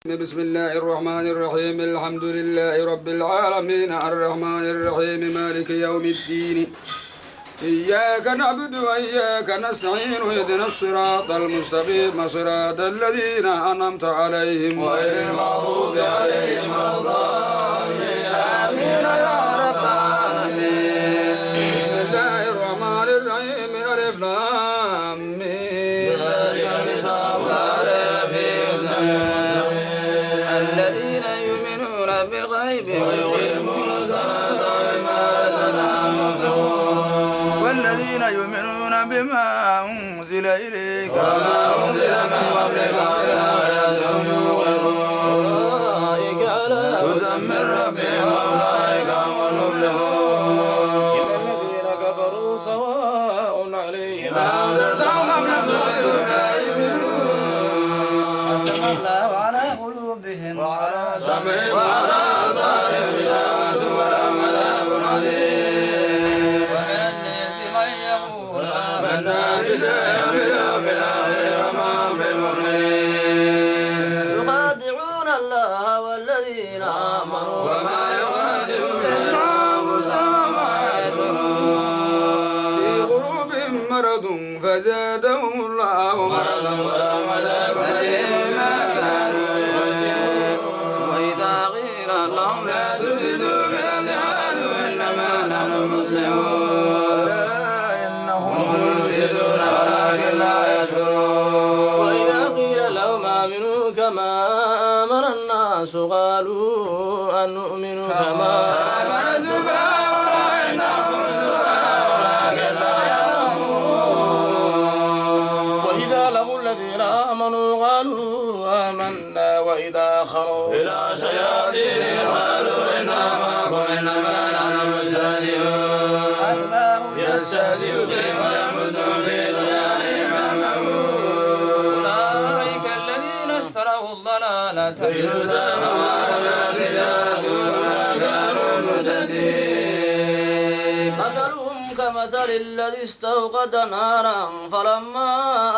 بسم الله الرحمن الرحيم الحمد لله رب العالمين الرحمن الرحيم مالك يوم الدين إياك نعبد وإياك نستعين اهدنا الصراط المستقيم صراط الذين أنعمت عليهم غير المغضوب عليهم ولا الضالين آمين يا رب العالمين بسم الله الرحمن الرحيم ألف لام ميم ذلك الكتاب لا ريب فيه الذين يؤمنون بالغيب ويقيمون الصلاة ومما رزقناهم ينفقون والذين يؤمنون بما أنزل إليك وما أنزل من قبلك وبالآخرة هم يوقنون أولئك على هدى من ربهم وأولئك هم المفلحون إن الذين كفروا سواء عليهم أنذرتهم أم لم تنذرهم لا يؤمنون ختم الله على قلوبهم وعلى سمعهم وعلى أبصارهم غشاوة ولهم عذاب عظيم ومن الناس من يقول آمنا بالله واليوم الآخر وما هم بمؤمنين يخادعون الله والذين آمنوا وما يخادعون إلا أنفسهم وما يشعرون في قلوبهم مرض فزادهم الله مرضا ولهم عذاب أليم بما كانوا يكذبون وإذا قيل لهم لا تفسدوا في الأرض قالوا إنما نحن مصلحون لا إنهم المفسدون ولكن لا يشعرون وإذا قيل لهم آمنوا كما آمن الناس قالوا أنؤمن كما آمن السفهاء إنهم السفهاء ولكن لا يعلمون وإذا لقوا الذين آمنوا قالوا آمنا وإذا خلوا إلى شياطينهم قالوا إنا معكم إنما نحن مستهزئون الله يستهزئ بهم ويمدهم في طغيانهم يعمهون أولئك الذين اشتروا الضلالة بالهدى فما ربحت تجارتهم وما كانوا مهتدين مثلهم كمثل الذي استوقد نارا فلما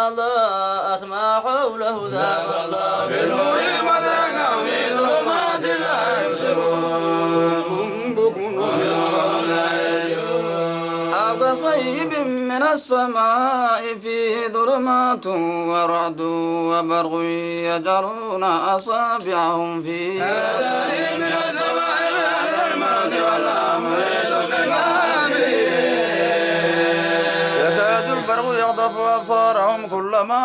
أضاءت ما حوله ذهب الله بنورهم وتركهم في ظلمات لا يبصرون بكم وهم لا يجدون أو كصيب من السماء فيه ظلمات ورعد وبرق يجعلون أصابعهم في آذانهم من السماء بهذا الموت والله محيط بالكافرين يكاد البرق يخطف أبصارهم كلما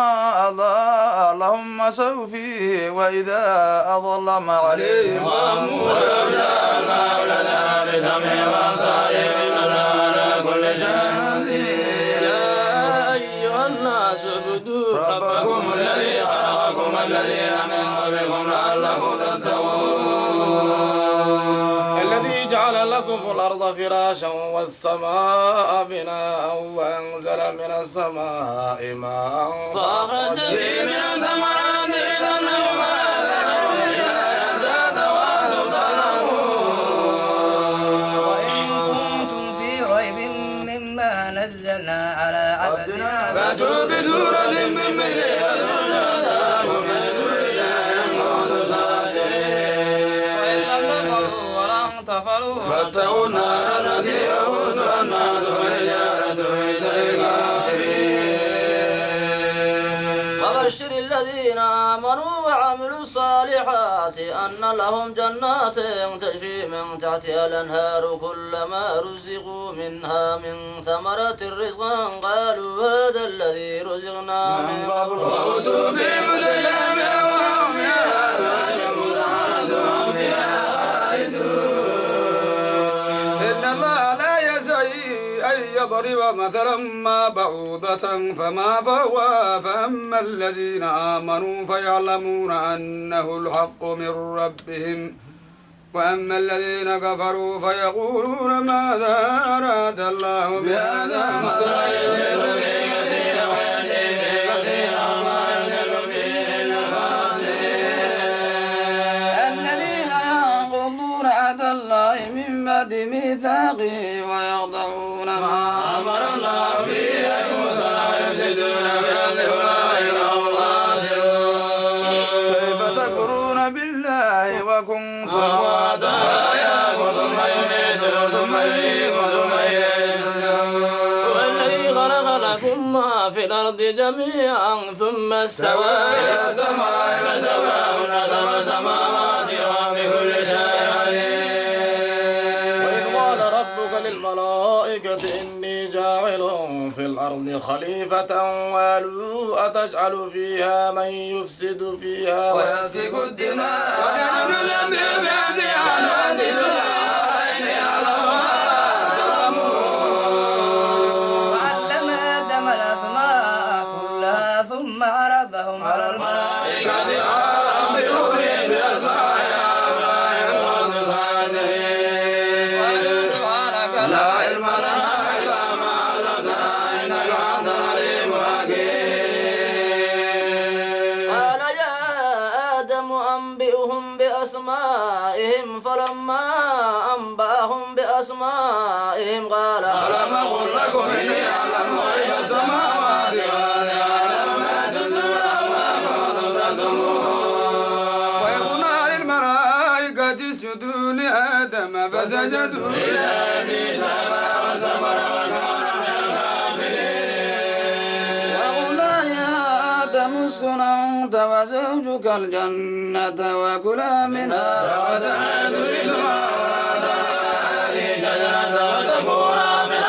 أضاء لهم مشوا فيه وإذا أظلم عليهم ظلموا ولو شاء الله لذهب بسمعهم وأبصارهم إن الله على كل شيء قدير يا أيها الناس اعبدوا ربكم الذي خلقكم الذين من قبلكم لعلكم تتقون الذي جعل لكم الأرض فراشا والسماء بناء وأنزل من السماء ماء فأخرج به من الثمرات رزقا لكم وإن كنتم في ريب مما نزلنا على عبدنا فأتوا بسورة من مثله وادعوا من دون الله إن كنتم صادقين وإن لم تفعلوا ولن تفعلوا فاتقوا النار التي وقودها الناس والحجارة أعدت للكافرين وبشر الذين آمنوا وعملوا الصالحات أن لهم جنات تجري من تحتها الأنهار كلما رزقوا منها من ثمرة رزقا قالوا هذا الذي رزقنا من قبل وأتوا به متشابها وهم فيها أزواج مطهرة وهم فيها خالدون إن الله لا يسعي أن يضرب مثلا ما بعوضة فما فوقها فأما الذين آمنوا فيعلمون أنه الحق من ربهم وأما الذين كفروا فيقولون ماذا أراد الله بهذا مثلا يضل به كثيرا ويهدي به كثيرا وما يضل به إلا الفاسقين الذين ينقضون عهد الله من بعد ميثاقه ويقطعون ما أمر الله به أن يوصل ويفسدون في الأرض أولئك هم الخاسرون كيف تكفرون بالله وكنتم أمواتا فأحياكم ثم يميتكم ثم يحييكم ثم إليه ترجعون والذي خلق لكم ما في الأرض جميعا ثم استوى إلى السماء فسواهن سبع سماوات وهو بكل شيء عليم وإذ قال ربك للملائكة إني جاعل في الأرض خليفة قالوا أتجعل فيها من يفسد فيها ويسفك الدماء ونحن نسبح بحمدك ونقدس وعلم آدم الأسماء كلها ثم عرضهم على الملائكة قالوا سبحانك لا علم لنا إلا ما علمتنا إنك أنت العليم الحكيم قال يا آدم أنبئهم بأسمائهم فلما أنبأهم بأسمائهم قال ألم أقل لكم إني أعلم غيب السماوات والأرض وأعلم ما تبدون وما كنتم تكتمون وقلنا للملائكة اسجدوا لآدم فسجدوا إلا إبليس أبى واستكبر وكان من الكافرين وقلنا يا آدم اسكن أنت وزوجك الجنة وكلا منها ولا تريدوا هذه شجرة وتكونا من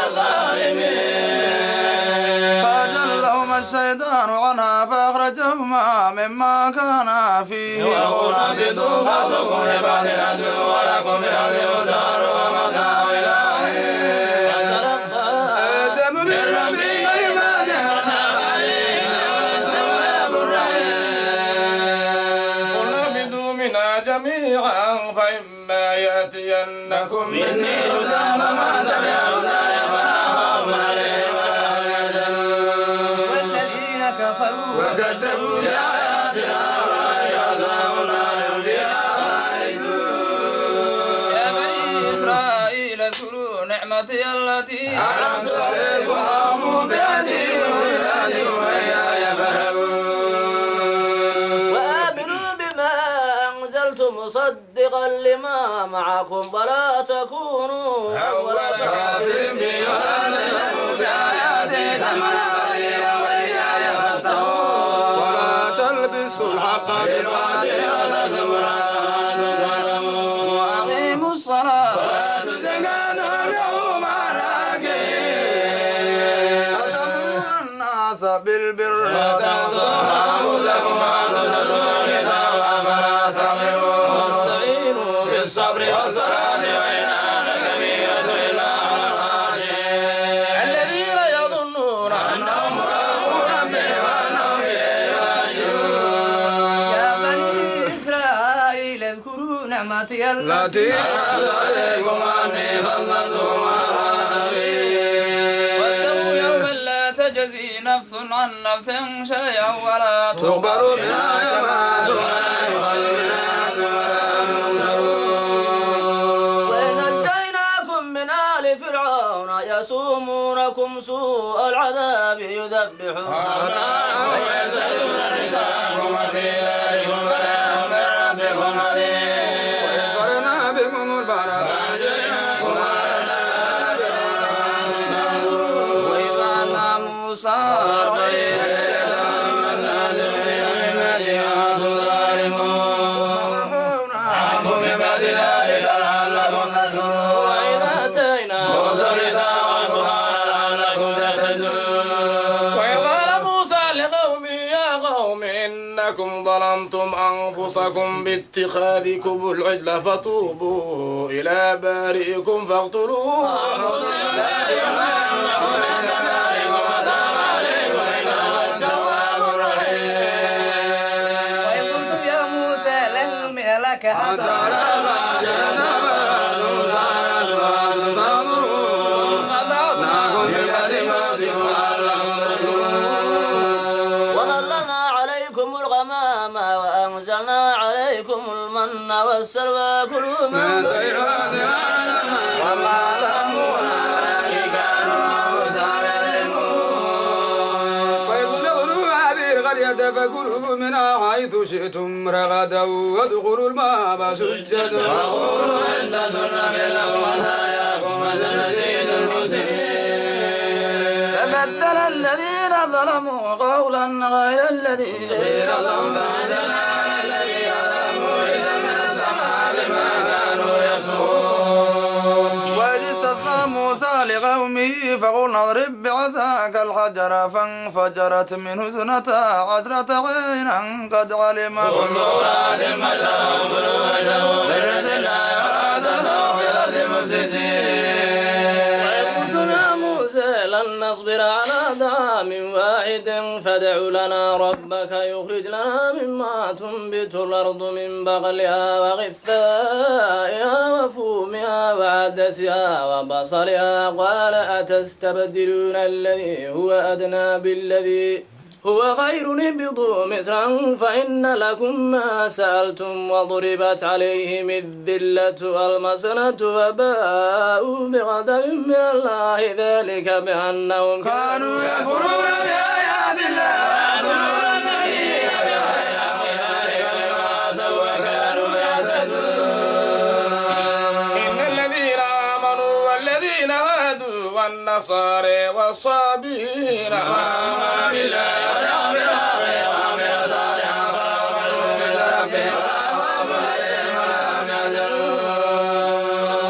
الظالمين فأزلهما الشيطان عنها فأخرجهما مما كانا فيه وقلنا اهبطوا بعضكم لبعض عدو ولكم في الأرض مستقر ومتاع إلى حين آدم من ربه كلمات فتاب عليه إنه تواب رحيم قلنا اهبطوا منها جميعا فإما يأتينكم مني هدى فمن تبع هداي فلا خوف عليهم ولا هم يحزنون والذين كفروا وكذبوا بآياتنا أولئك أصحاب النار هم فيها خالدون يا بني إسرائيل اذكروا نعمتي التي أنعمت عليكم وأوفوا بعهدي وبعهدكم وإياي فارهبون وآمنوا بما أنزلت مصدقا لما معكم ولا تكونوا أول كافر بي ولا تشركوا بآياتي ثمنا قليلا وإياي فاتقون ولا تلبسوا الحق بالباطل وتكتموا الحق وأنتم وأقيموا الصلاة وآتوا الزكاة واركعوا مع الراكعين وتأمرون الناس بالبر وتنصرون أنفسكم وأنتم تتلون الكتاب أفلا تعقلون واستعينوا بالصبر والصلاة وإنها لكبيرة إلا على الخاشعين الذين يظنون أنهم ملاقو ربهم وأنهم إليه راجعون يا بني إسرائيل اذكروا نعمتي التي أنعمت عليكم أني فضلتكم على العالمين واتقوا يوما لا تجزي نفس عن نفس شيئا ولا تقبل منها شفاعة ولا يؤخذ منها عدل ولا هم ينصرون ونجيناكم من آل فرعون يسومونكم سوء العذاب يذبحون أبناءكم ويسألون نساءكم وفي ذلكم بلاء من ربكم عظيم ويغفرنا بكم البحر فأنجيناكم وأهلنا وإذ بعثنا موسى 40 ليلة من نادمين من بعد ما أنتم ظالمون عنكم من بعد ذلك لعلكم تذكرون وإذ آتينا موسى الكتاب والقرآن لعلكم تهتدون وإذ قال موسى لقومه يا قوم إنكم ظلمتم أنفسكم باتخاذكم العجل فتوبوا إلى بارئكم فاقتلوا وإذ قلتم يا موسى لن نؤمن لك حتى وظللنا عليكم الغمام وأنزلنا عليكم المن والسلوى كلوا من وما ظلمونا ولكن كانوا أنفسهم يظلمون ويقول ادخلوا هذه القرية فكلوا منها حيث شئتم رغدا وادخلوا الباب سجدا وقولوا عدة نبلغ وثاياكم وسنزيد المحسنين فبدل الذين ظلموا قولا غير الذي قيل لهم فأنزلنا على الذين ظلموا رجزا من السماء بما كانوا يكسبون وإذ استسقى موسى لقومه فقلنا اضرب بعصاك الحجر فانفجرت منه 12 عينا قد علم كل أناس مشربهم كلوا واشربوا من رزق الله ولا تسرفوا في الأرض مفسدين وقلت يا موسى لن نصبر على طعام واحد فادع لنا ربك يخرج لنا مما تنبت الأرض من بقلها وغثائها وفومها وعدسها وبصلها قال أتستبدلون الذي هو أدنى بالذي هو خير اهبطوا مصرا فإن لكم ما سألتم وضربت عليهم الذلة والمسنة وباءوا بغضب من الله ذلك بأنهم كانوا يكفرون بآيات الله ويقتلون النبيين بغير حق ذلك بما عصوا وكانوا يعتدون إن الذين آمنوا والذين هادوا والنصارى والصابين وآمنوا بالله واليوم الآخر وعمل صالحا فأخذوا من ربهم ولا خوف عليهم ولا هم يحزنون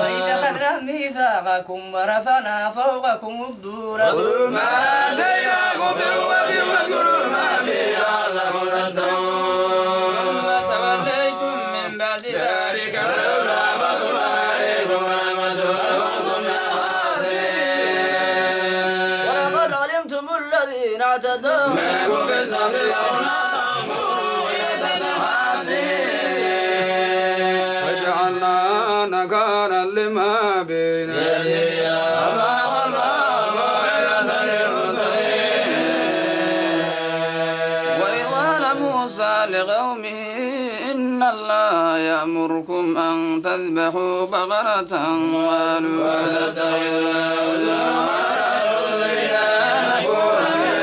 وإذ أخذنا ميثاقكم ورفعنا فوقكم الطور خذوا ما آتيناكم بقوة واذكروا ما فيه لعلكم تتقون فتوليتم من بعد ذلك فلولا فضل الله عليكم ورحمته لكنتم من الخاسرين ولقد علمتم الذين اعتدوا منكم في السبت فقلنا تنظروا إلى الخاسرين وجعلنا نكالا لما بين يديها وما خلفها موعظة للمتقين وإذ قال موسى لقومه إن الله يأمركم أن تذبحوا بقرة قالوا وتتخذوا هزوا ونعوذ بالله أن نكون من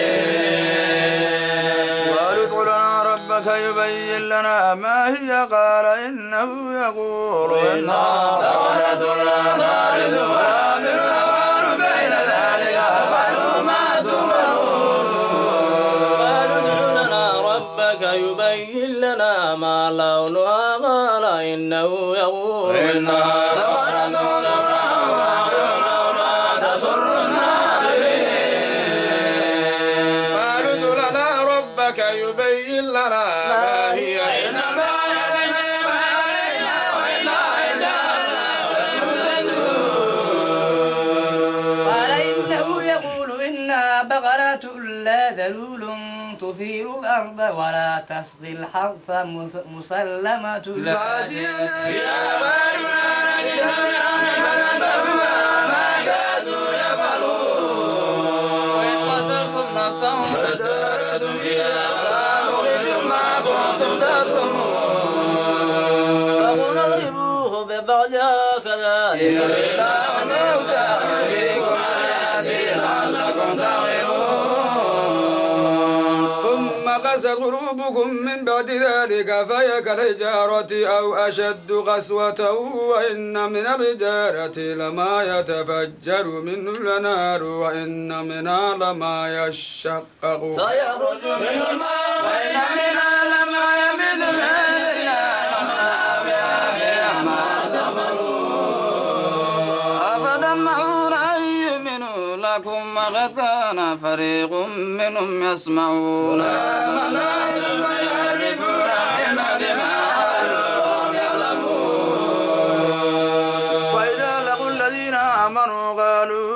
الجاهلين قالوا ادع لنا ربك يبين لنا ما هي قال إنه يقول إنها بقرة لا فارض ولا بكر أوان بين ذلك فافعلوا ما تؤمرون قالوا ادع لنا ربك يبين لنا ما لونها قال إنه يقول إنها بقرة تمرأ وأعين لونها تسر الناظرين قالوا ادع لنا ربك يبين لنا ما هي إنما يدري ما علينا وإنا إن شاء الله لمهتدون قال إنه يقول إنها بقرة لا ذلول تثير الأرض ولا تسقي الحرث مسلمة لا يا بالنا نجد من أمر فذنبها وما كادوا يفعلون وإن قتلتم نفسا فادارأتم فيها ولا مخرج ما كنتم تكتمون فقلنا اضربوه ببعضها كذلك إلا الموتى يريكم آياتي لعلكم تغلبون ثم قست قلوبكم من بعد ذلك فهي كالحجارة أو أشد قسوة وإن من الحجارة لما يتفجر منه الأنهار وإن منها لما يشقق فيخرج منه الماء وإن منها لما ينبت من الله وما بها ما تمرون أفتطمعون أن يؤمنوا لكم وقد كان فريق منهم يسمعون آمنا ثم يعرفون من بعد ما عرفوا وهم يعلمون وإذا لقوا الذين آمنوا قالوا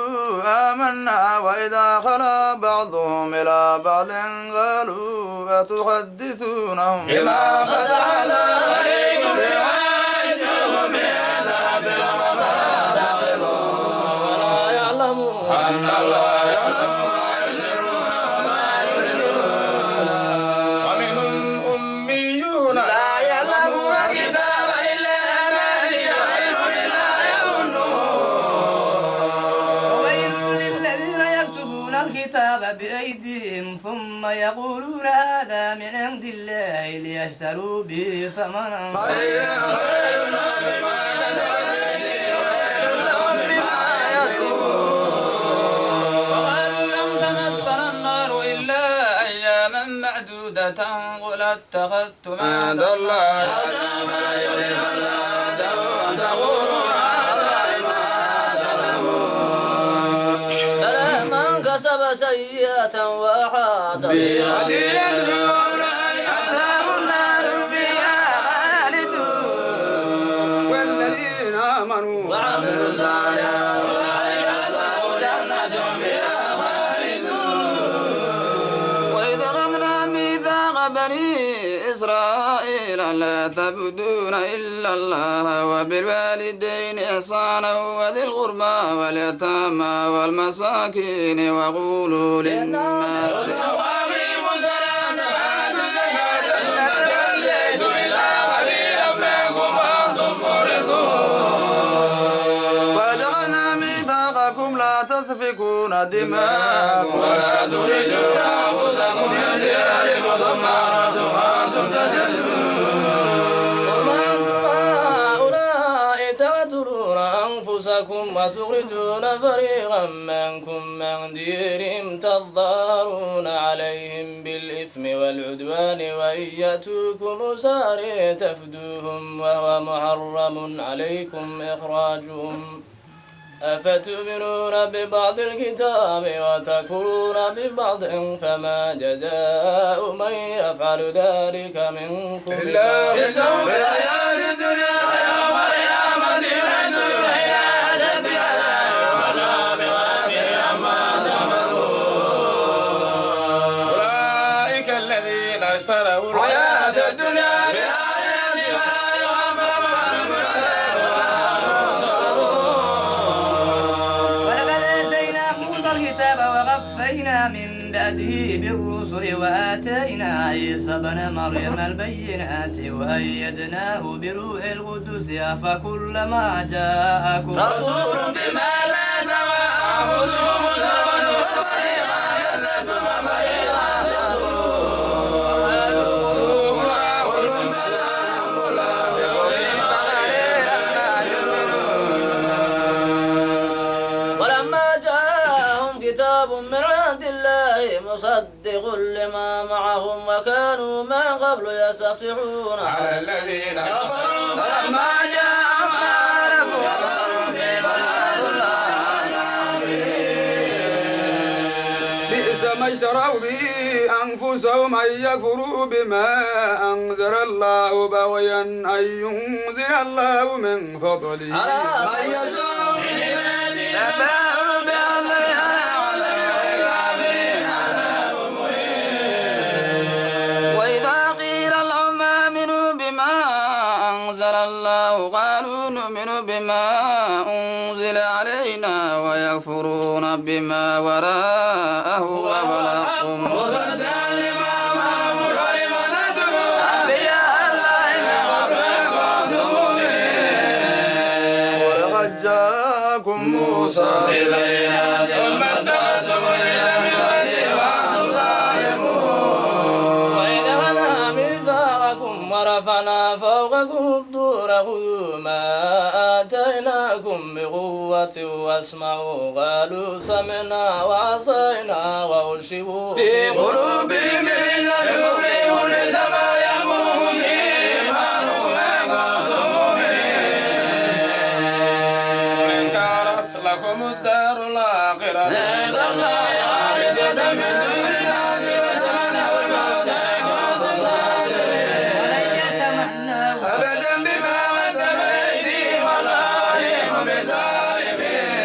آمنا وإذا خلا بعضهم إلى بعض قالوا أتحدثونهم بما فتح الله عليكم بوعدكم بهذا ربكم فلا تعقلون ولا يعلمون أن الله يعلم ما يسرون وما يعلنون ومنهم أميون لا يعلمون الكتاب إلا أماني وإن لا يظنون وويل للذين يكتبون الكتاب بأيديهم ثم يقولون هذا من عند الله ليشتروا به ثمنا خير لهم بما كتبت أيديهم وخير لهم بما يكسبون وقالوا لم تمسنا النار إلا أياما معدودة قل اتخذتم عند الله فلا يريد الله أن تقولوا على ما تعلمون بلى من كسب سيئة وأحاط بها يدعون أصحاب النار فيها خالدون والذين آمنوا وعملوا الصالحات أولئك أصحاب الجنة هم فيها خالدون وإذ أخذنا ميثاق بني إسرائيل لا تعبدون إلا الله وبالوالدين إحسانا وذي القربى واليتامى والمساكين وقولوا للناس وأقيموا الصلاة وآتوا الزكاة ثم توليتم إلا قليلا منكم وأنتم معرضون وأخذنا ميثاقكم لا تسفكون دماءكم ولا تخرجون أنفسكم من دياركم ثم أقررتم وأنتم تشهدون هؤلاء تقتلون أنفسكم وتخرجون فريقا منكم من ديرهم تظاهرون عليهم بالإثم والعدوان وإن يأتوكم أسارى تفدوهم وهو محرم عليكم إخراجهم أفتؤمنون ببعض الكتاب وتكفرون ببعض فما جزاء من يفعل ذلك منكم إلا خزي في الحياة الدنيا ويوم القيامة يردون إلى أشد العذاب والعذاب غافل عما تعملون أولئك الذين اشتروا الحياة الدنيا بالآخرة فلا يخفف عنهم العذاب ولا هم ينصرون ولقد آتينا موسى الكتاب وقفينا من بعده بالرسل وآتينا عيسى بن مريم البينات وأيدناه بروح القدس أفكلما جاءكم رسول بما لا تهوى أنفسكم استكبرتم ففريقا كذبتم وفريقا تقتلون قلوبنا غلف فزادهم الله بكفرهم فقليلا ما يؤمنون ولما جاءهم كتاب من عند الله مصدق لما معهم وكانوا من قبل يستفتحون على الذين كفروا فلما جاءهم عارفوا وكفروا بما لعنة الله على كافرين بئس ما اشتروا به أنفسهم أن يكفروا بما أنزل الله بغيا أن ينزل الله من فضله من يشاء من عباده يتبعهم بعذابها وللكافرين عذاب مهين وإذا قيل لهم آمنوا بما أنزل الله قالوا نؤمن بما أنزل علينا ويكفرون بما وراءه وبلغ مصدقا لما معهم كلمة تدعو أنبياء الله من قبل أن كنتم مؤمنين ولقد جاءكم موسى بالبينات ثم اتخذتم العجل من بعده وأنتم ظالمون وإذ أخذنا ميثاقكم ورفعنا فوقكم الطور خذوا ما آتيناكم بقوة واسمعوا قالوا سمعنا وعصينا وأشربوا في قلوبهم العجل بكفرهم ليس ما يأمرهم به إيمانهم إن كنتم مؤمنين إن كانت لكم الدار الآخرة عند الله خالصة من دون الناس فتمنوا الموت إن كنتم صادقين ولن يتمنوا أبدا بما قدمت أيديهم والله عليم بالظالمين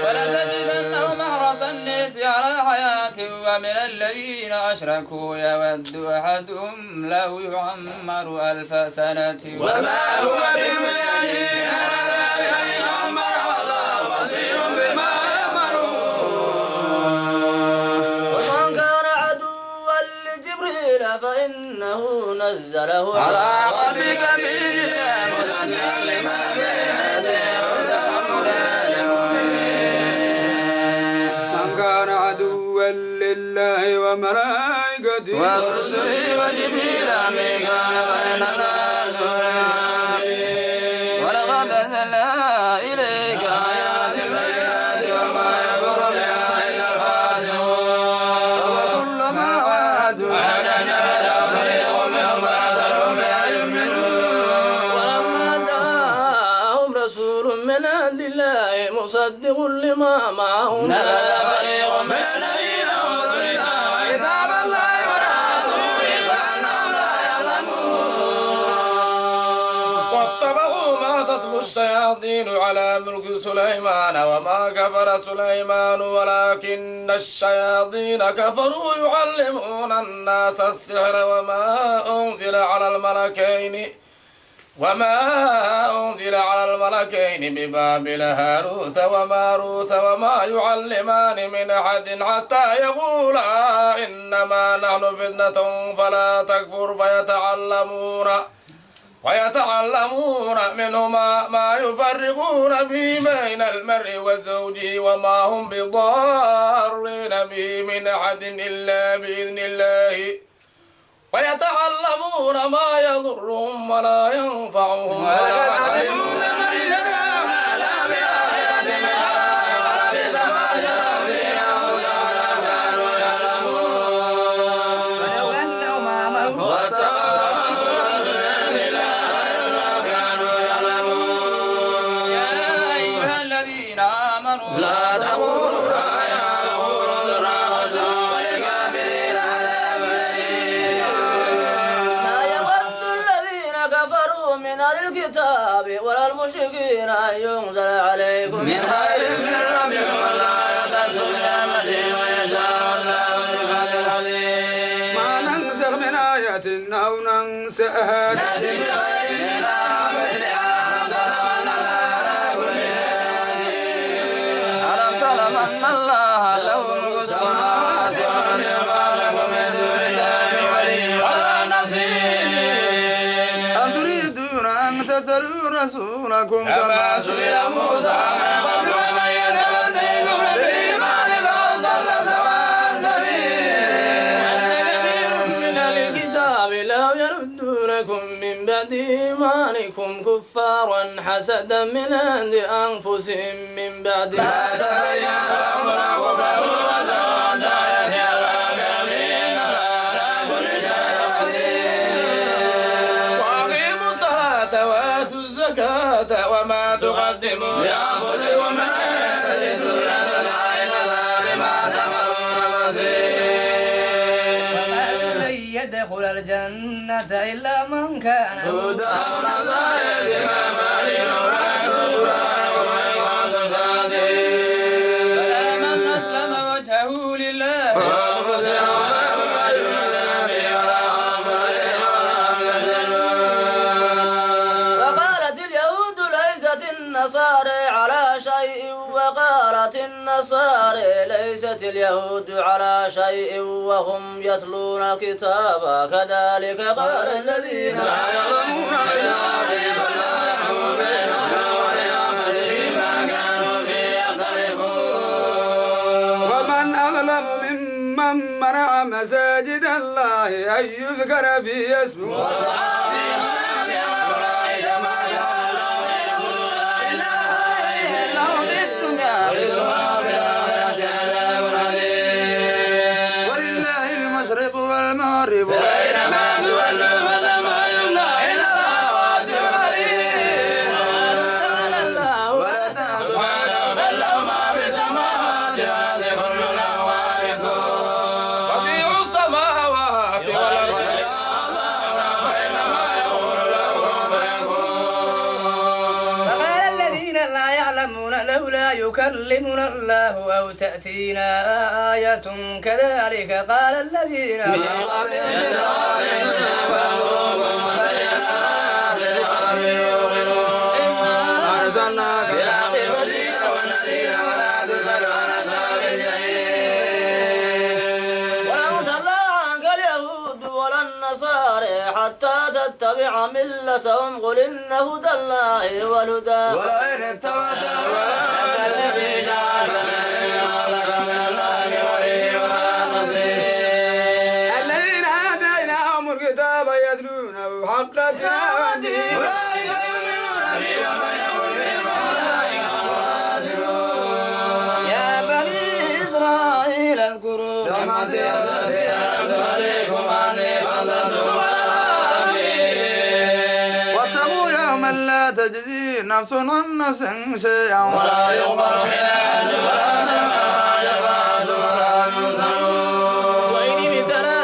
ولتجدنهم أحرص الناس على حياة ومن الذين أشركوا يود أحدهم لو يعمر 1000 سنة وما هو بمزاجه هذا بأن يعمر والله بصير بما يعملون ومن كان عدوا لجبريل فإنه نزله على قلبك بإذن الله مصدقا لما بين يديه وهدى للمؤمنين من كان لله وملائكته ورسله وجبريل ميكائيل ولقد أنزلنا إليك آيات بينات وما يكفر بها إلا الفاسقون وكلما عادوا وعدنا على فريق منهم فأكثرهم بها يؤمنون ولما جاءهم رسول من عند الله مصدق لما معهم نبذ فريق من الذين أوتوا الكتاب كتاب الله وراء بأنهم لا يعلمون واتبعوا ما تتلو الشياطين على ملك سليمان وما كفر سليمان ولكن الشياطين كفروا يعلمون الناس السحر وما أنزل على الملكين ببابل هاروت وماروت وما يعلمان من أحد حتى يقولا إنما نحن فتنة فلا تكفر ويتعلمون منهما ما يفرقون به بين المرء وزوجه وما هم بضارين به من أحد إلا بإذن الله ويتعلمون ما يضرهم ولا ينفعهم ويعلمون من ينام على بالآخرة من خلاق ولبئس ما شروا فيها وكانوا يعلمون ولو أنهم آمنوا واتقوا ما كانوا يعلمون يا أيها الذين آمنوا لا تقولوا راعنا وقولوا ذرنا واسمعوا للكافرين عذاب أليم ما يود الذين كفروا من أهل الكتاب ولا المشركين أن ينزل عليكم من خير من ربكم ولا يختص برحمته ويشاء الله بالفضل العظيم ما ننسخ من آية أو ننسأها نأتي بخير منها ومثلها ألم تعلم أن الله له ملك السماوات والأرض وما لكم من دون الله ولي ولا نصير أم تريدون أن تسألوا رسولكم كما سئل موسى من قبل ومن يتبدلكم بالإيمان فقد ضل سواء السبيل من أهل الكتاب لا يردونكم من بعد إيمانكم كفارا حسدا من عند أنفسهم من بعد لا تبين لهم الكفر وسواء يأتي الله بأمره على كل شيء قدير وأقيموا الصلاة وآتوا الزكاة وما تقدموا لأنفسكم من خير تجدون لا إله إلا الله بما تعملون بصير لن يدخل الجنة إلا من كان هدى أو نصارى كما فمن أسلم وجهه لله وقالت اليهود ليست النصارى على شيء وقالت النصارى ليست اليهود على شيء وهم يتلون الكتاب كذلك قال الذين لا يعلمون بالله فلا يحكم بينهم ويعمل بما كانوا به يختلفون ومن أظلم ممن منع مساجد الله أن يذكر فيه اسمه ولله المشرق والمغرب أينما تولوا فثم يمنى إلى الله واسع عليم سبحانه بل له ما في السماوات والأرض كل له قانتون بديع السماوات والأرض فإنما يقول له كن فيكون فقال الذين لا يعلمون لولا يكلمنا الله أو تأتينا آية كذلك قال الذين من قبلهم بذلك فأغرقهم وبينات لقوم يوقنون إنا أرسلناك بالحق بشيرا ونذيرا ولا تسأل عن أصحاب الجحيم ولن ترضى عنك اليهود ولا النصارى حتى تتبع ملتهم قل إن هدى الله والهدى ولئن اتبعت أهواءهم الذي جعل لك من الله ولي ولا محبتنا ودين أولئك يؤمنون بي ومن يقول يا بني إسرائيل اذكروا نعمتي التي أنعمت عليكم أني فضلتكم على العالمين واتقوا يوما لا تجزي نفس عن نفس شيئا ولا يقبل منها عدل ولا تنفع شفاعة ولا ينصرون وإذ ابتلى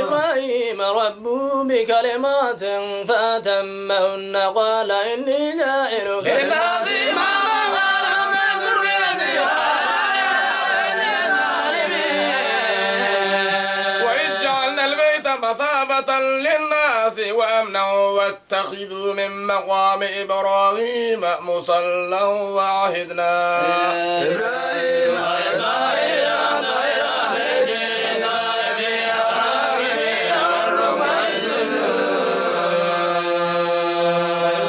إبراهيم ربه بكلمات فأتمهن قال إني جاعلك للناس إماما من ذريتي وإذ جعلنا البيت مثابة للناس وأمنا واتخذوا من مقام إبراهيم مصلى وعهدنا إبراهيم وإسماعيل وطهر بيتي للطائفين والعاكفين والركع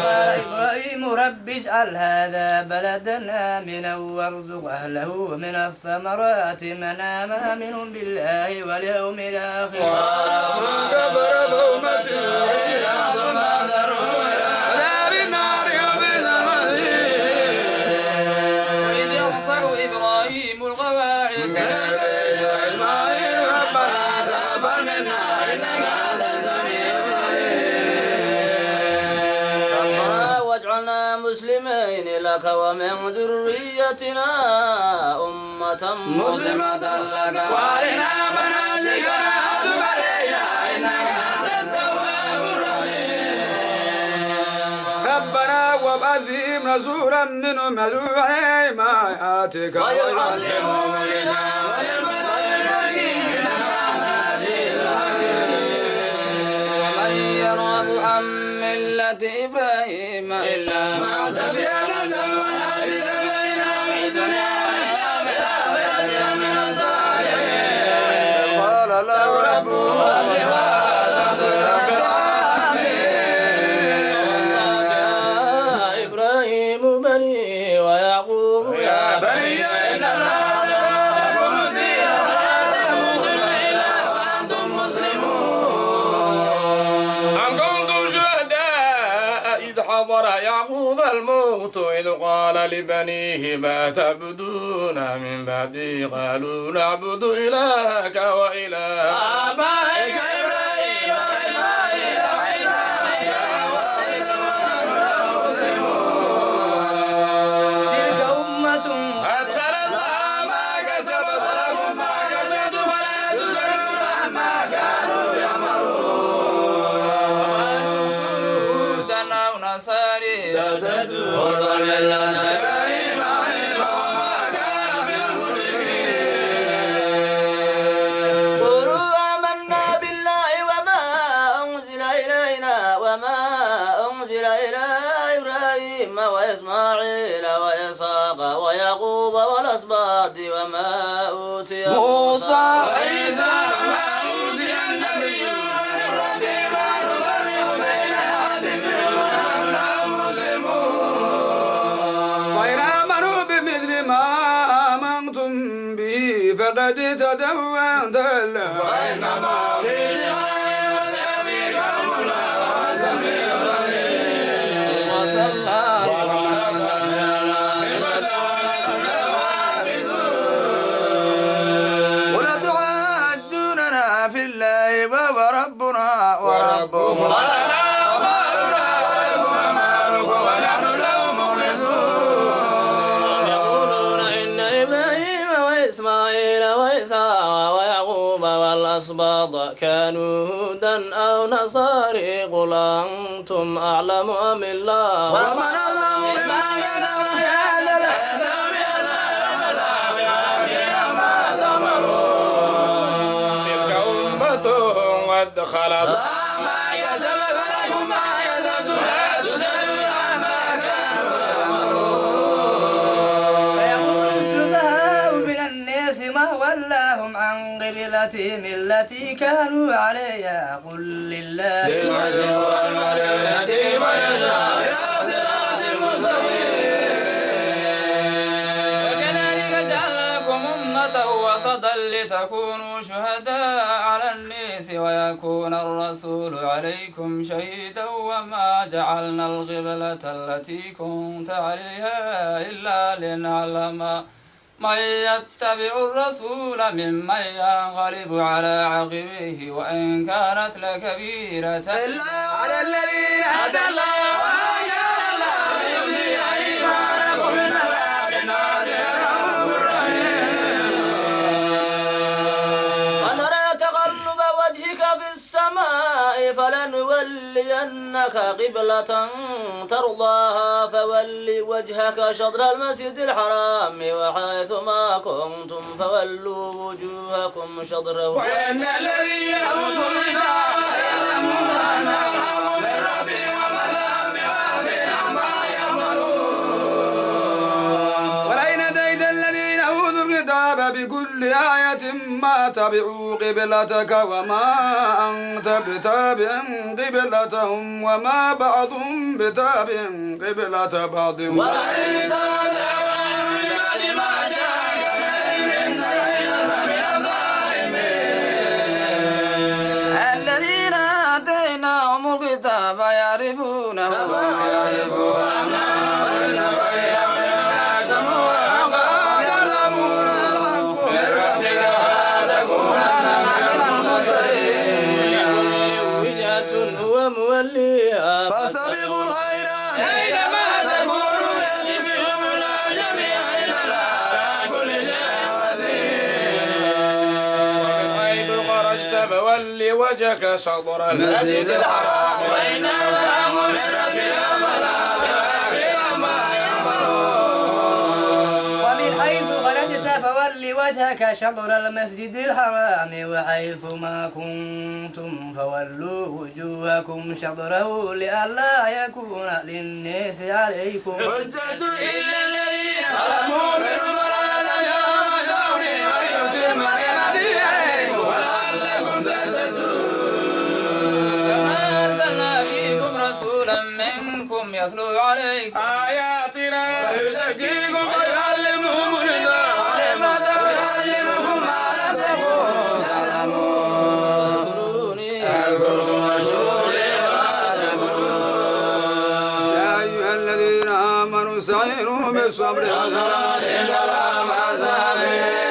قال إبراهيم رب اجعل هذا بلدا آمنا وارزق أهله من الثمرات من آمن منهم بالله واليوم الآخر ما كفر ثومتي ولا بالنار وبئس وإذ يرفع إبراهيم القواعد من البيت وإسماعيل ربنا تقبل منا إنك أنت السميع العليم واجعلنا مسلمين لك ومن ذريتنا أمة مسلمة لك وارنا مناسكنا وتب علينا إنك أنت التواب الرحيم ربنا وابعث فيهم رسولا منهم يتلو عليهم آياتك ويعلمهم الكتاب والحكمة والحكيم إنك أنت العزيز الحكيم ومن يرغب عن ملة إبراهيم إلا ما سفي نفسه ولا بسبينا في الدنيا والآخرة من الصالحين قال له ربه إبراهيم بني ويعقوب يا بني إن الله لكم الدين ولا تموتن إلا وأنتم مسلمون أم كنتم شهداء إذ حضر يعقوب الموت إذ قال لبنيه ما تعبدون من بعدي قالوا نعبد إلهك وإله آبائك إبراهيم وإسماعيل وإسحاق وإبراهيم المسلمون تلك أمة قد خلت لها ما كسبت ولكم ما كسبتم ولا تسألون عما كانوا يعملون هودا أو نصاري قربا ملة إبراهيم حنيفا وما كان من المشركين قولوا آمنا بالله وما أنزل إلينا وما أنزل إلى إبراهيم وإسماعيل وإسحاق ويعقوب والأسباط وما أوتي موسى وعيسى وما أوتي النبيون من ربهم لا نفرق بين أحد منهم ونحن له مسلمون وإن آمنوا بمثل ما آمنتم به فقد اهتدوا وانتهوا وإنما أريد أن يسلمكم الله وسميع العليم الله وما أرسلنا خيبة ولكن حافظون ولا تحاجوننا في الله وهو ربنا وربكم ولنا أعمالنا ولكم أعمالكم ونحن له مخلصون يقولون إن إبراهيم وإسماعيل وإسحاق ويعقوب والأسباط كانوا هودا أو نصاري قل أنتم أعلم أم الله ومن أظلم ممن كتب بهذا الكتاب عذابا الله بعافية ما تأمرون تلك أمة قد خلت ما كسبت ولكم ما كسبتم لا تسألون عما كانوا يعملون فيقول السفهاء من الناس ما ولاهم عن قبلتهم التي كانوا عليها قل لله المعز والمرية من يشاء إلى صراط مستقيم وكذلك جعلناكم أمة وسطا لتكونوا شهداء على الناس ويكون يكون الرسول عليكم شهيدا وما جعلنا القبلة التي كنت عليها إلا لنعلم من يتبع الرسول ممن ينقلب على عقبيه وإن كانت لكبيرة إلا على الذين هدى الله وما كان الله ليضيع إيمانكم إن الله بالناس رؤوف رحيم. ونرى تقلب وجهك في السماء فلنولينك قبلة ترضاها فول وجهك شطر المسجد الحرام وحيث ما كنتم فولوا وجوهكم شطره وإن الذين أوتوا الكتاب يعلمون أنه الحق من ربهم وما بغافل عما يعملون. ولئن أتيت الذين أوتوا الكتاب بكل آية ما تبعوا قبلتك وما أنت بتابع قبلتهم وما بعضهم بتابع قبلة بعض وإن تولوا عنهم بعد ما جاءك من علم إنك إذا لمن الظالمين. الذين آتيناهم الكتاب يعرفونه كما يعرفون أبناءهم وإن فريقا منهم ليكتمون الحق يعلمون الحق من ربك ولا تكونن من الممترين. وجهة هو موليها فاستبقوا الخيرات أينما تكونوا يأتي بكم الله جميعا إن الله على كل شيء قدير. ومن حيث خرجت فول وجهك شطر المسجد الحرام وإنه لحق من ربك ولا بغافل عما يعملون. ومن حيث خرجت فول وجهك شطر المسجد الحرام وحيث ما كنتم فولوا وجوهكم شطره لئلا يكون للناس عليكم حجة إلا الذين ظلموا منهم ولا تجعلوا شعري ويتم نعمتي عليكم ولعلكم تهتدون. كما أرسلنا فيكم رسولا منكم يتلو عليكم آياتنا ويزكيكم ويعلمكم الكتاب والحكمة ويعلمكم ما لم تكونوا تعلمون. أذكركم واشكروا لي وما تكفرون. يا أيها الذين آمنوا استعينوا بالصبر والصلاة إن الله مع الصابرين.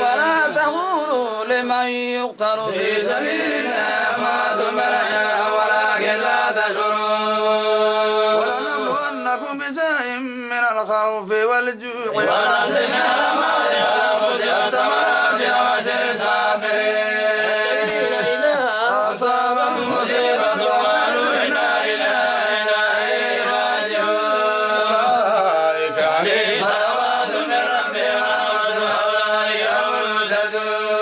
ولا تقولوا لمن يقتل في سبيل الله أموات بل أحياء ولكن لا تشعرون. ولنبلونكم بشيء من الخوف والجوع ونقص من الأموال والأنفس والثمرات وبشر الصابرين. إذا أصابهم مصيبة قالوا إنا إليه راجعون. أولئك عليهم صلوات من ربهم ورحمة وأولئك هم المهتدون.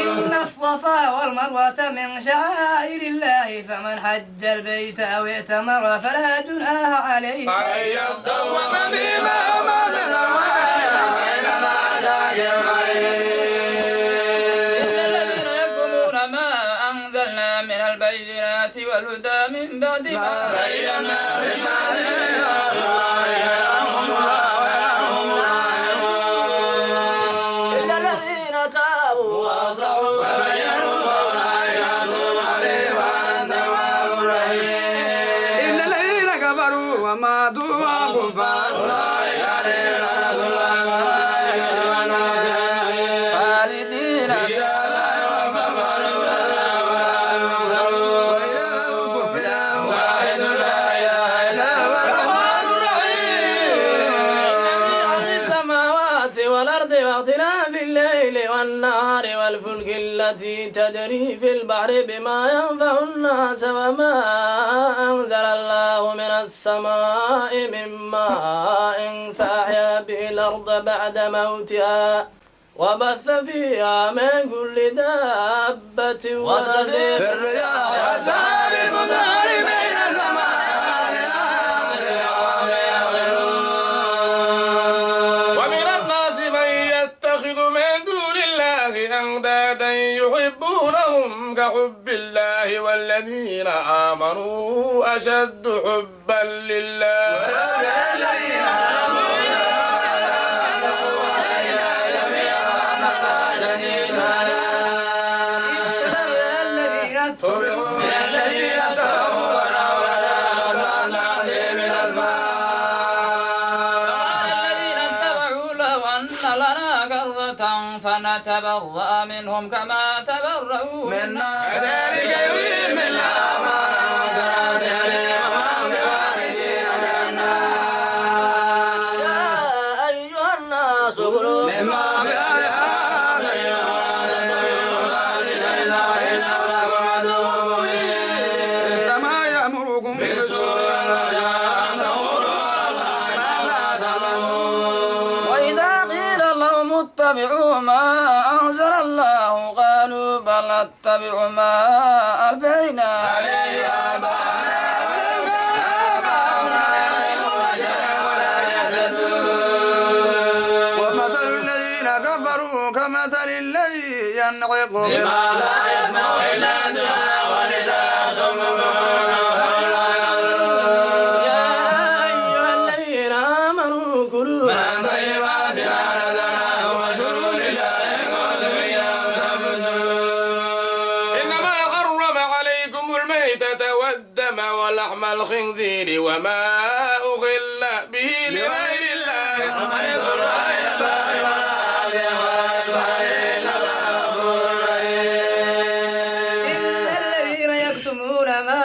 إن الصفا والمروة من شعائر الله فمن حج البيت أو اعتمر فلا جناح عليه أن يطوف بما مثلا وإن الله شاكر عليم. إن الذين يكتمون ما أنزلنا من البينات والهدى من بعد ما بينا للناس الكتاب أولئك يرحمهم الله ويرحمهم الراحمون. إلا الذين تابوا وأصلحوا وبينوا فأولئك أتوب عليهم وأنا التواب الرحيم. إن الذين كفروا وماتوا وهم كفار أولئك عليهم لعنة الله والملائكة والناس أجمعين. خالدين فيها لا يخفف عنهم العذاب ولا ينظرون. وإلهكم إله واحد لا إله إلا هو الرحمن الرحيم. في السماوات والأرض واختلاف الليل والنهار والفلك التي تجري في البحر بما ينفع الناس وما أنزل الله من السماء من ماء فأحيا به الأرض بعد موتها وبث فيها من كل دابة وتصريف الرياح والسحاب المسخر بين السماوات والأرض لقوم يعقلون. ومن الناس من يتخذ من دون الله أندادا يحبونهم كحب الله والذين آمنوا أشد حبا لله. الذين آمنوا ونتبرأ منهم كما تبرأوا منا كذلك يريهم الله ما نزلت عليهم يا أيها الناس كلوا مما في الأنعام كما يأمركم بالسوء وإذا قيل لهم اتبعوا ما أنزل الله قالوا بل نتبع ما ألفينا عليه ومثل الذين كفروا كمثل الذي ينعق بما لا يسمع إلا دعاء ونداء ثم يا أيها الذين آمنوا كلوا من طيبات ما رزقناهم واشكروا لله إن كنتم إياه تعبدون. إنما حرم عليكم الميتة والدم ولحم الخنزير وما أغل به لغير الله ومن يضر غير باغ ولا عاد ولا إثم إن الله غفور رحيم. إن الذين يكتمون ما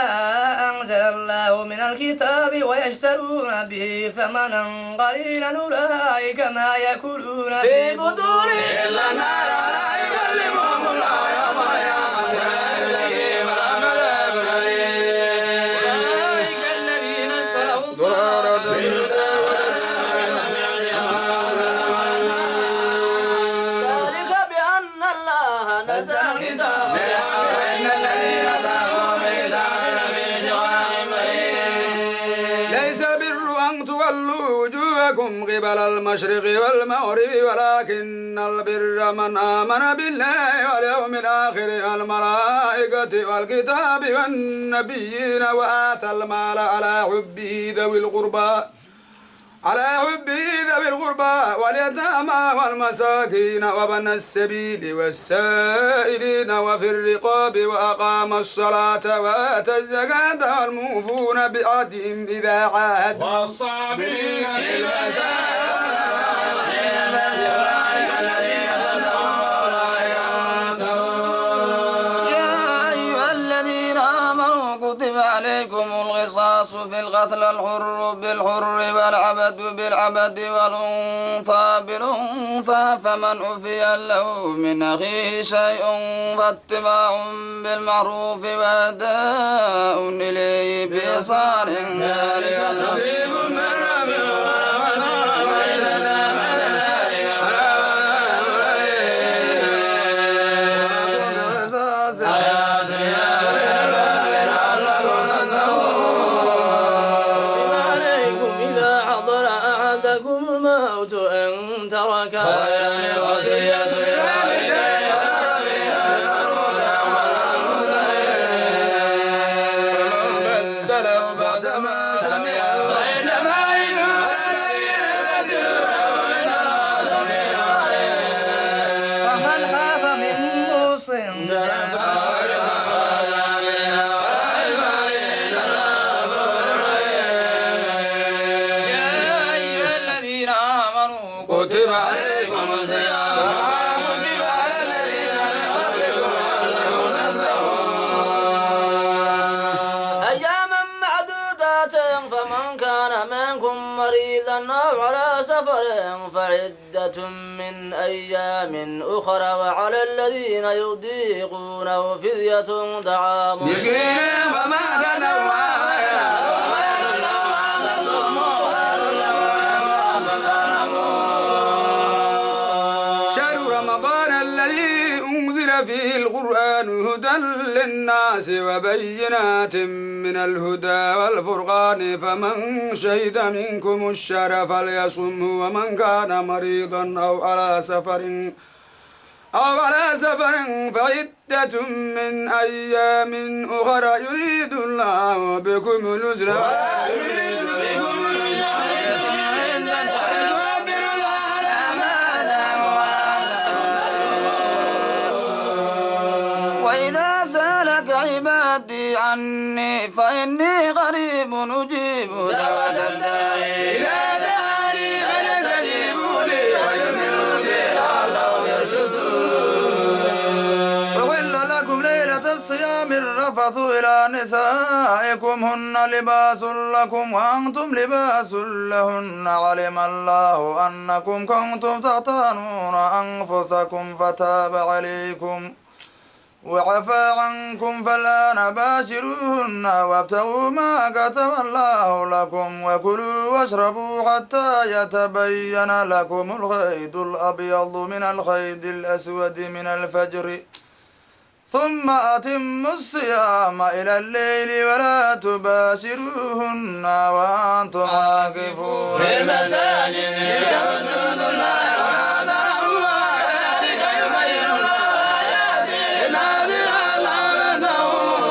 أنزل الله من الكتاب ويشترون به ثمنا قليلا أولئك ما يأكلون في بطونهم إلا النار ولا يكلمهم الله يوم القيامة ولا يزكيهم ولهم عذاب أليم. أولئك الذين اشتروا الضلالة ذلك بأن الله نزل الكتاب إن الذين ظلموا بكتاب لفي شقاق بعيد. ليس البر أن تولوا وجوهكم قبل المشرق والمغرب ولكن البر من آمن بالله واليوم الآخر والملائكة والكتاب والنبيين وآتى المال على حبه ذوي القربى واليتامى والمساكين وابن السبيل والسائلين وفي الرقاب وأقام الصلاة وآتى الزكاة والموفون بعهدهم إذا عاهدوا والصابرين في البأساء يا أيها الذين آمنوا كتب عليكم القصاص في القتل الحر بالحر والعبد بالعبد والأنثى بالأنثى فمن عفي له من أخيه شيء فاتباع بالمعروف وأداء إليه بإحسان ذلك تخفيف من ربكم عليكم إذا حضر أحدكم الموت أن ترك خيرا الوصية للوالدين بدله بعدما سمعه فإنما يدعو الذين يبدلونه إن الله سميع عليم. ومن خاف من موص يا أيها الذين آمنوا كتب عليكم الصيام كما كتب على الذين من قبلكم لعلكم تتقون. أياما معدودات فمن كان منكم مريضا أو على سفر فعدة من أيام أخرى وعلى الذين يضيقونه فدية طعام مسكين وما تنوى خيرا وخير له أن تصوموا خير لكم إن كنتم تعلمون. شهر رمضان الذي أنزل فيه القرآن هدى للناس وبينات من الهدى والفرقان فمن شهد منكم الشهر فليصمه ومن كان مريضا أو على سفر فعدة من أيام أخرى يريد الله بكم اليسر ولا يريد بكم وإذا سألك عبادي عني فإني قريب أجيب دعوة الداعي إذا دعاني فليستجيبوا لي ويؤمنوا بي لعلهم يرشدون. الرفث إلى نسائكم هن لباس لكم وأنتم لباس لهن علم الله أنكم كنتم تختانون أنفسكم فتاب عليكم وعفى عنكم فالآن باشروهن وابتغوا ما كتب الله لكم وكلوا واشربوا حتى يتبين لكم الخيط الأبيض من الخيط الأسود من الفجر ثم أتموا الصيام إلى الليل ولا تباشروهن وأنتم عاكفون في المساجد يعبدون الله ولا ترحموا ذلك يبين الله آياته للناس لعلهم يتقون.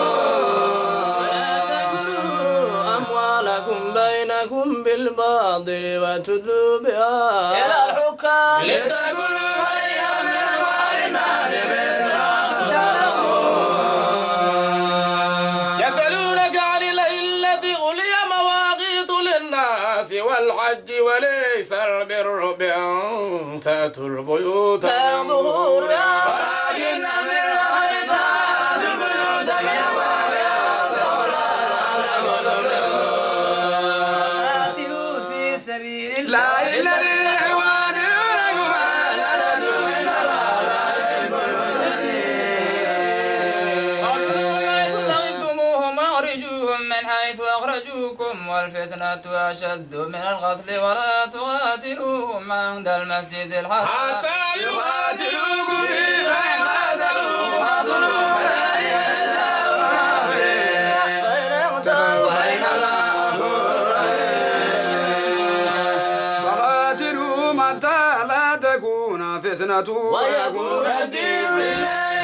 ولا تأكلوا أموالكم بينكم بالباطل وتدلوا بها إلى الحكام لتأكلوا فريقا من أموال الناس يسألونك عن الأهلة قل هي مواقيت للناس والحج وليس البر بأن تأتوا البيوت من ظهورها ولكن البر من تأتوا البيوت من أبوابها قاتلوا في سبيل الله لا الذي يوانعكم ثقفتموهم أخرجوهم من حيث أخرجوكم والفتنة أشد من القتل ولا تقاتلوهم عند المسجد الحرام حتى يقاتلوكم فيما قاتلوا وقاتلوا ولا يزالوا بين يقتلوا وبين الله وقاتلوا حتى لا تكون فتنة ويكون الدين لله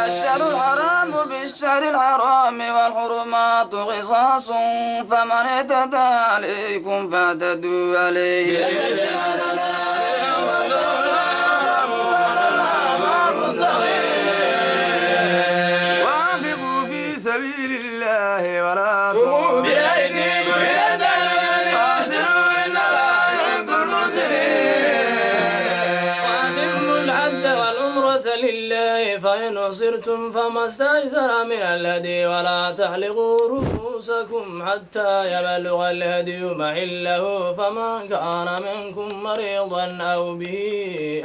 الشهر الحرام بالشهر الحرام والحرمات قصاص فمن اعتدى عليكم فاعتدوا عليه وأنفقوا في سبيل الله ولا تؤمنوا بأيديكم إلى الدين قاتلوا إن الله يحب المسلمين وأتموا الحج والعمرة لله فإن أصرتم فما استيسر من الهدي ولا تحلقوا رؤوسكم حتى يبلغ الهدي محله فمن كان منكم مريضا أو به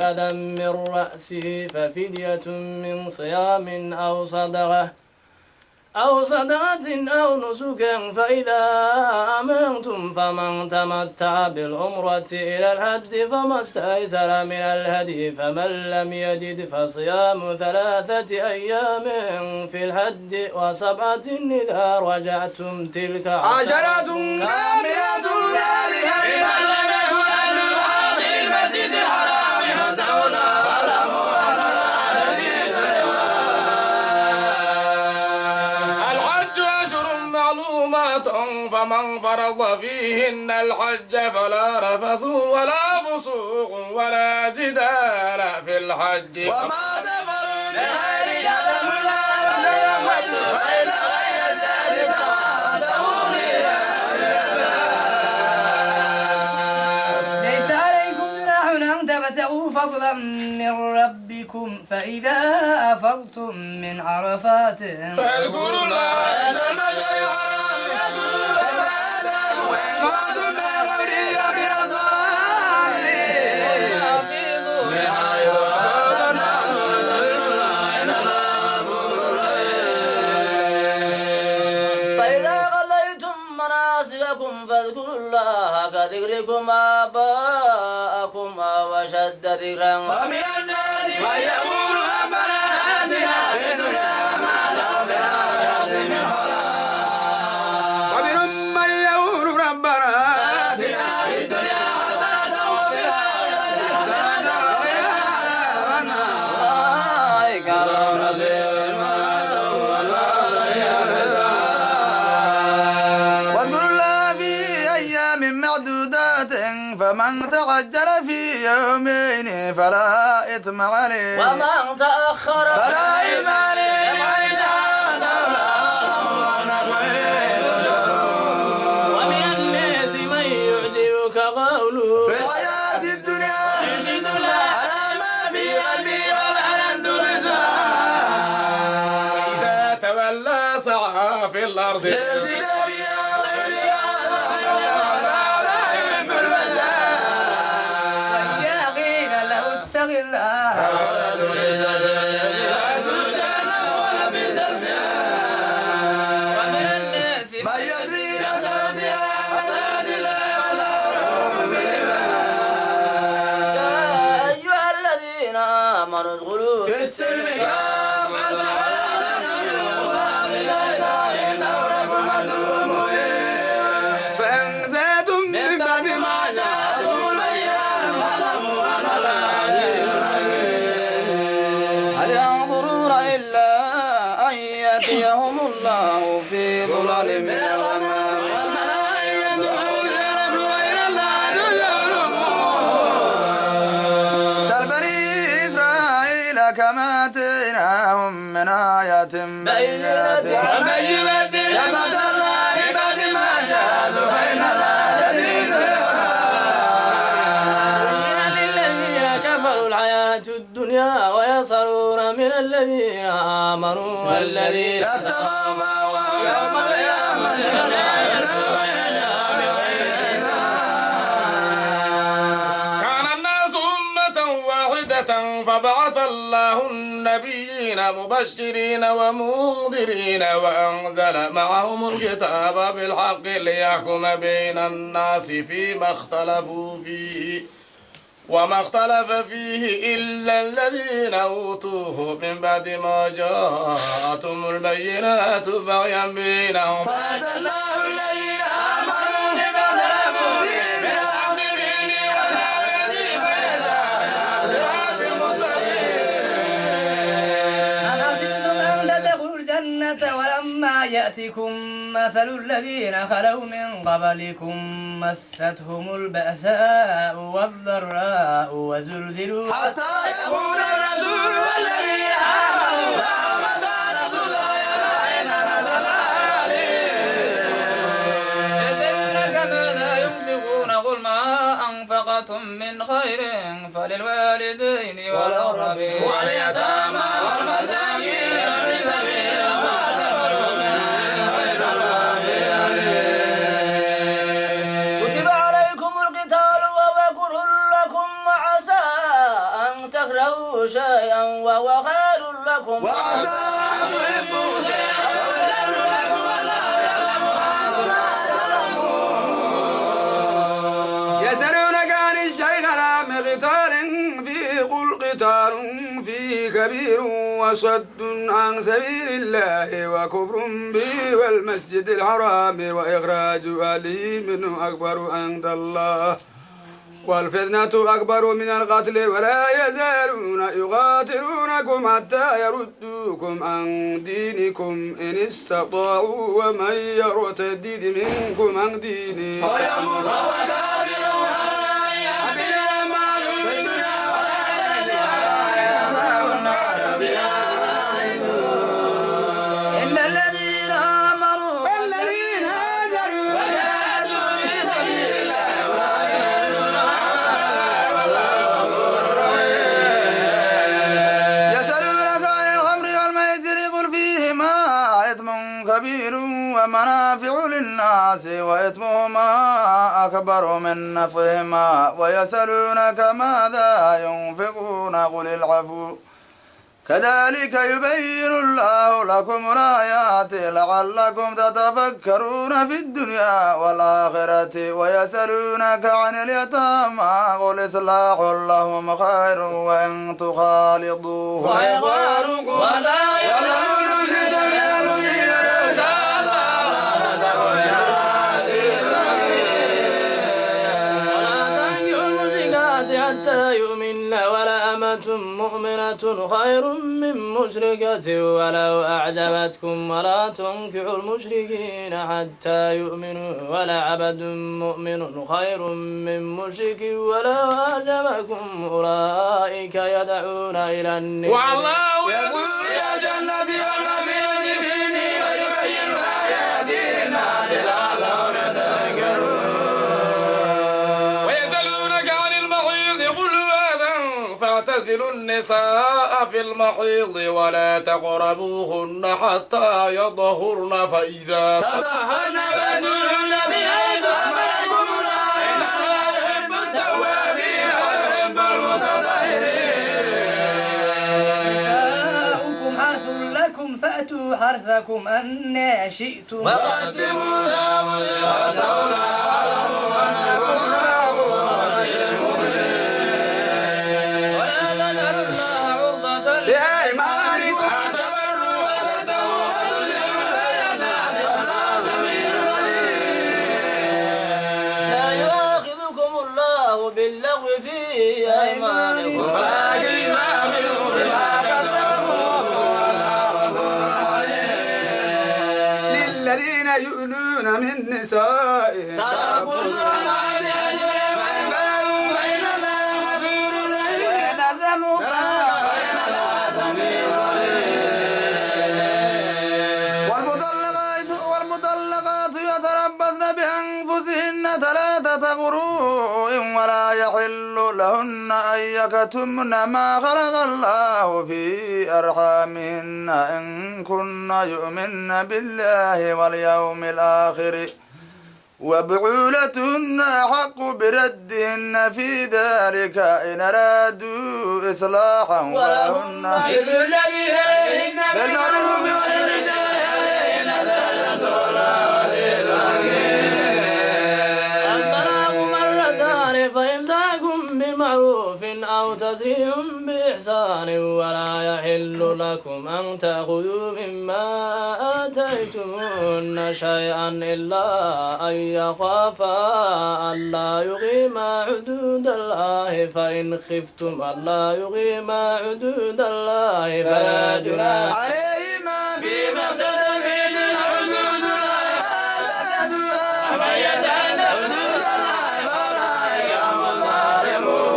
أذى من رأسه ففدية من صيام أو صدقة أو نسك فإذا أمنتم فمن تمتع بالعمرة إلى الحج فما استيسر من الهدي فمن لم يجد فصيام 3 أيام في الحج و7 إذا رجعتم تلك عشرة كاملة ذلك لمن لم يكن أهل هذه المسجد الحرام فتعونا فله الحج أشهر معلومات فمن فرض فيهن الحج فلا رفث ولا فسوق ولا جدال في الحج وما تفعلوا بخير يعلم الله ولا يفعل فإن غير ذلك فاتقوا ليس عليكم جناح أن تبتغوا فضلا من ربكم فإذا أفضتم من عرفات فاذكروا الله عند المشعر الحرام يذكروا كما هداكم وإن كنتم من قبله لمن الضالين من حيث أفضتم فاذكروا الله إن الله غفور رحيم فإذا قضيتم مناسككم فاذكروا الله كذكركم آباءكم أو أشد ذكرا ومن الناس من يقول ربنا آتنا في الدنيا وما له في الآخرة من خلاق ومنهم من يقول ربنا آتنا في الدنيا حسنة وفي الآخرة حسنة وقنا عذاب النار أولئك لهم نصيب مما كسبوا والله سريع الحساب واذكروا الله في أيام معدودات فمن تعجل في يومين فلا إثم عليه ومن تأخر فلا إثم عليه لمن تعاهد ومن الناس من يعجبك قوله في الحياة الدنيا يشهد الله على ما في ما في الأرض وإذا قيل له اتق الله ومن الناس من يجري يا أيها الذين آمنوا ادخلوا في السلم كافة ولا تتبعوا إنه لكم عدو مبين فإن زادتم من بعد ما جاءتكم البينات فاعلموا أن الله عزيز حكيم. هل ينظرون إلا أن يأتيهم الله في ظلل من الغمام والملائكة ينظرون إلى الله سل بني إسرائيل كما آتيناهم من آية بينة ومن يبدل نعمة الله من بعد ما جاءته فإن الله شديد العقاب. للذين كفروا الحياة الدنيا ويسرون من الذين آمنوا والذين اتقوا مأواهم يوم القيامة كان الناس أمة واحدة فبعث الله النبيين مبشرين ومنذرين وأنزل معهم الكتاب بالحق ليحكم بين الناس فيما اختلفوا فيه وما اختلف فيه إلا الذين أوتوه من بعد ما جاءتهم البينات بغيا بينهم فهدى الله الذين آمنوا بما اختلفوا فيه بالحق بإذنه وهدى صراط مستقيم. أم حسبتم أن تدخلوا الجنة ولما يأتكم مثل الذين خلوا من قبلكم مستهم البأساء والضراء وزلزلوا حتى يقول الرسول والذين آمنوا معه متى نصر الله ألا إن نصر الله قريب. يسألونك ماذا ينفقون قل ما أنفقتم من خير فللوالدين والأقربين واليتامى والمساكين في سبيل وما تفعلوا من خير الله بعليم. كتب عليكم القتال وهو كره لكم وعسى أن تكرهوا شيئا وهو خير لكم وعسى أن تحبوا شيئا وهو شر لكم والله يعلم وأنتم لا تعلمون. يسألونك عن الشيطان قتال فيه قل قتال فيه كبير وصد عن سبيل الله وكفر به والمسجد الحرام وإخراج أهله منه أكبر عند الله والفتنة أكبر من القتل ولا يزالون يقاتلونكم حتى يردوكم عن دينكم إن استطاعوا ومن يرتد منكم عن دينه ويموت وهو كافر والله يحمل مال في الدنيا والآخرة عذاب النار بها إن الذين آمنوا والذين هاجروا وجاهدوا في سبيل الله أولئك والله غفور رحيم. يسألونك عن الخمر والميسر قل فيهما إثم كبير ومنافع للناس وإثمهما أكبر من نفعهما ويسألونك ماذا ينفقون قل العفو كذلك يبين الله لكم الآيات لعلكم تتفكرون في الدنيا والآخرة ويسألونك عن اليتامى قل إصلاح لهم خير وإن تخالطوهم فإخوانكم ولا يعلم الرشد من المدين إن شاء الله رحمته من العزيز ولا تنكحوا المشركات حتى يؤمن ولا أمة مؤمنة خير من مشركة ولو أعجبتكم ولا تنكحوا المشركين حتى يؤمنوا ولا عبد مؤمن خير من مشرك ولو أعجبكم أولئك يدعون إلى النار والله يقول يا جنتي والمغفرة فيني ويبين آياته للناس لعلهم يتذكرون. ويسألونك عن المحيض قل هذا فاعتزلوا قاتلوا النساء في المحيض ولا تقربوهن حتى يطهرن فإذا تطهرن فأتوهن من حيث أمركم الله إن الله يحب التوابين ويحب المتطهرين. نساؤكم حرث لكم فأتوا حرثكم أنى شئتم وقدموا لهم ليعطوا لهم أنكم ولا تجعلوا الله عرضة لأيمانكم أن تبروا وتتقوا وتصلحوا بين الناس والله سميع عليم. لا يؤاخذكم الله باللغو في أيمانكم ولكن يؤاخذكم بما كسبوا والله غفور عليم. للذين يؤلون من نسائهم تربص أربعة أشهر فإن فإن الله غفور رحيم. وإن عزموا وإن الله سميع عليم. والمطلقات يتربصن بأنفسهن ثلاثة قروء ولا يحل لهن أن يكتمن ما خلق الله في أرحامهن إن كن يؤمن بالله واليوم الآخر وبعولتهن أحق بردهن في ذلك إن أرادوا إصلاحا ولهن مثل الذي عليهن بالمعروف وللرجال عليهن درجة والعزيز الحكيم. الطلاق مرتان فإمساك بمعروف أو تسريح بإحسان ولا يحل لكم أن تأخذوا مما آتيتموهن شيئا إلا أن يخافا ألا يقيما حدود الله فإن خفتم ألا يقيما حدود الله فلا جناح عليهما فيما اقتدى به حدود الله فلا تأتوها ومن يتعد حدود الله فأولئك هم الظالمون.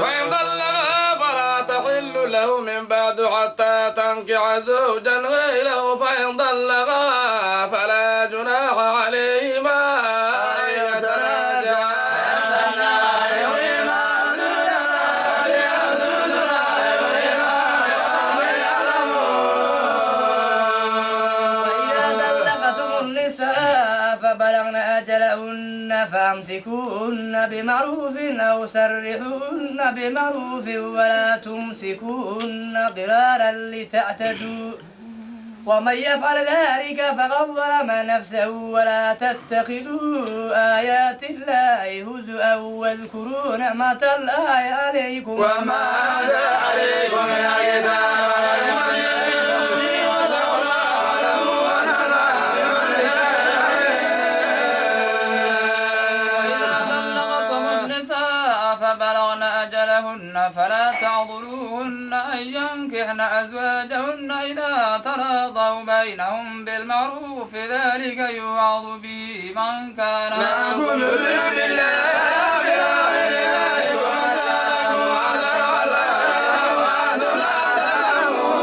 فإن طلقها فلا تحل له من بعد حتى تنكح زوجا غيره فإن طلقها فلا جناح عليهما أن يتراجعا وإذا طلقتم النساء فبلغن أجلهن فأمسكوهن بمعروف أو سرحوهن بمعروف ولا تمسكوهن ضرارا لتعتدوا ومن يفعل ذلك فقد ظلم نفسه ولا تتخذوا آيات الله هزءا واذكروا نعمة الله عليكم وما أنزل عليكم من الكتاب ولكم يحلكم فيه واتقوا الله واعلموا أن الله بكل وإذا طلقتم النساء فبلغن أجلهن فلا تعضلوهن أن ينكحن أزواجهن إذا تراضوا بينهم بالمعروف ذلك يوعظ به من كان منكم يؤمن بالله واليوم الآخر وأتاكم وأجر والله وأنتم لا تعلمون.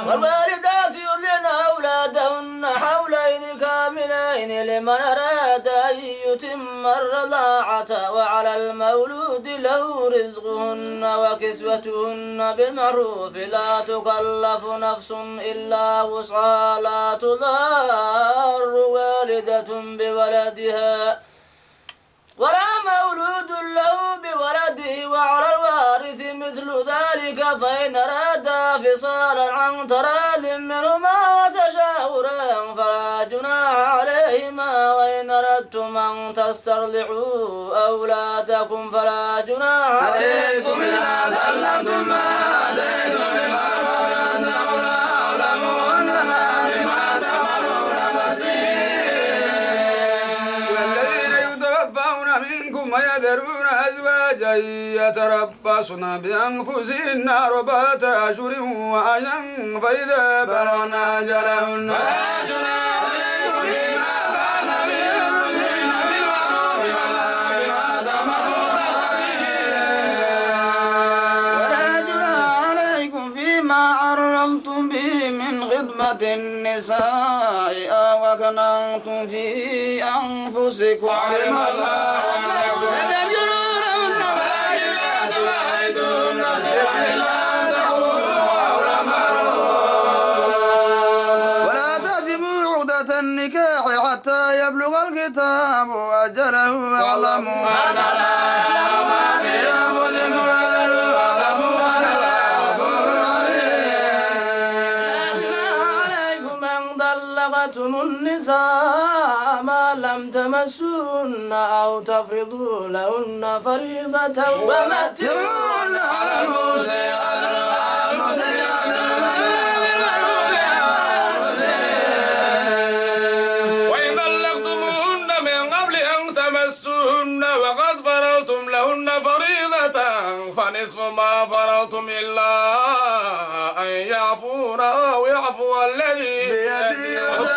والوالدات يرضعن أولادهن حولين كاملين لمن أراد أن يتم الرضاعة وعلى المولود له رزقهن وكسوتهن بالمعروف لا تكلف نفس إلا وسعها لا تضار والدة بولدها ولا مولود له بولده وعلى الوارث مثل ذلك فإن أرادا فصالا عن تراض منهما وتشاورا فلا جناح عليهما وإن أردتم أن تسترضعوا أولادكم فلا جناح عليكم إذا سلمتم ما آتيتم بالمعروف واتقوا الله واعلموا أن الله بما تعملون بصير. والذين يتوفون منكم ويذرون أزواجا يتربصن بأنفسهن أربعة أشهر وأجلا فإذا بلغن أجلهن فلا جناح عليكم فيما فعلن بأنفسهن بالمعروف والله بما تعملون ولا جناح عليكم فيما حرمتم به من خدمة النساء أو أكننتم في أنفسكم علم الله أنكم تجرون أجله واعلموا أن لا يعلم ما في أنفسكم واعلموا أن لا غفور عليكم أن طلقتم النساء ما لم تمسوهن أو تفرضوا لهن فريضة ومتعوهن على الموسع وإن طلقتموهن من قبل أن تمسوهن وقد فرضتم لهن فريضة فنصف ما فرضتم إلا أن يعفون أو يعفو الذي بيده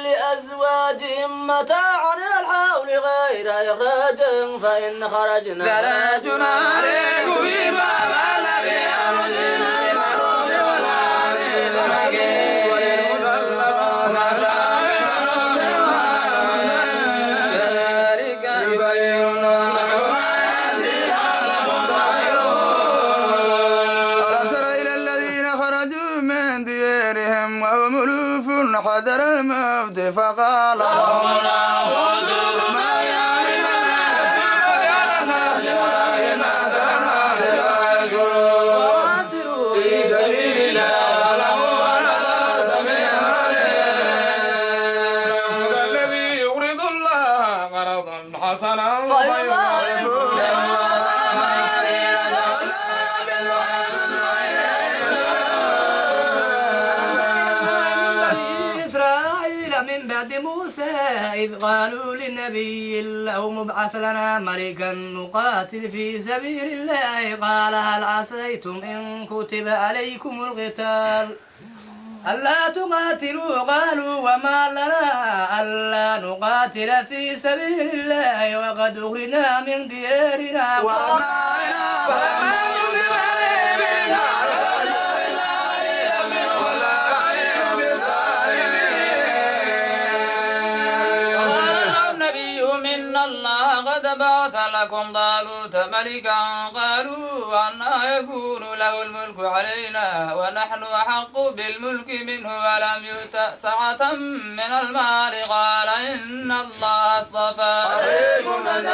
لأزواجهم متاعا إلى الحول غير إخراج فإن خرجنا فلا جناح عليكم فيما فعل بأنفسهن بالمعروف ولا عليكم كذلك يبين الله لكم آياته لعلكم تعقلون. ألم تر إلى الذين خرجوا من ديارهم وهم ألوف حذر الموت فقال لهم الله خذوا ما يعلمون الناس ولكن أكثر الناس لا يشكرون في سبيل الله واعلموا أن الله سميع عليم. الذي يقرض الله قرضا حسنا فيضاعفه له من بعد موسى إذ قالوا للنبي له مبعث لنا ملكا نقاتل في سبيل الله قال هل عسيتم إن كتب عليكم القتال ألا تقاتلوا قالوا وما لنا ألا نقاتل في سبيل الله وقد أخرجنا من ديارنا وأبنائنا فما كتب عليهم قد بعث لكم طالوت ملكا قالوا أنى يكون له الملك علينا ونحن أحق بالملك منه ولم يؤت سعة من المال قال إن الله اصطفى عليكم من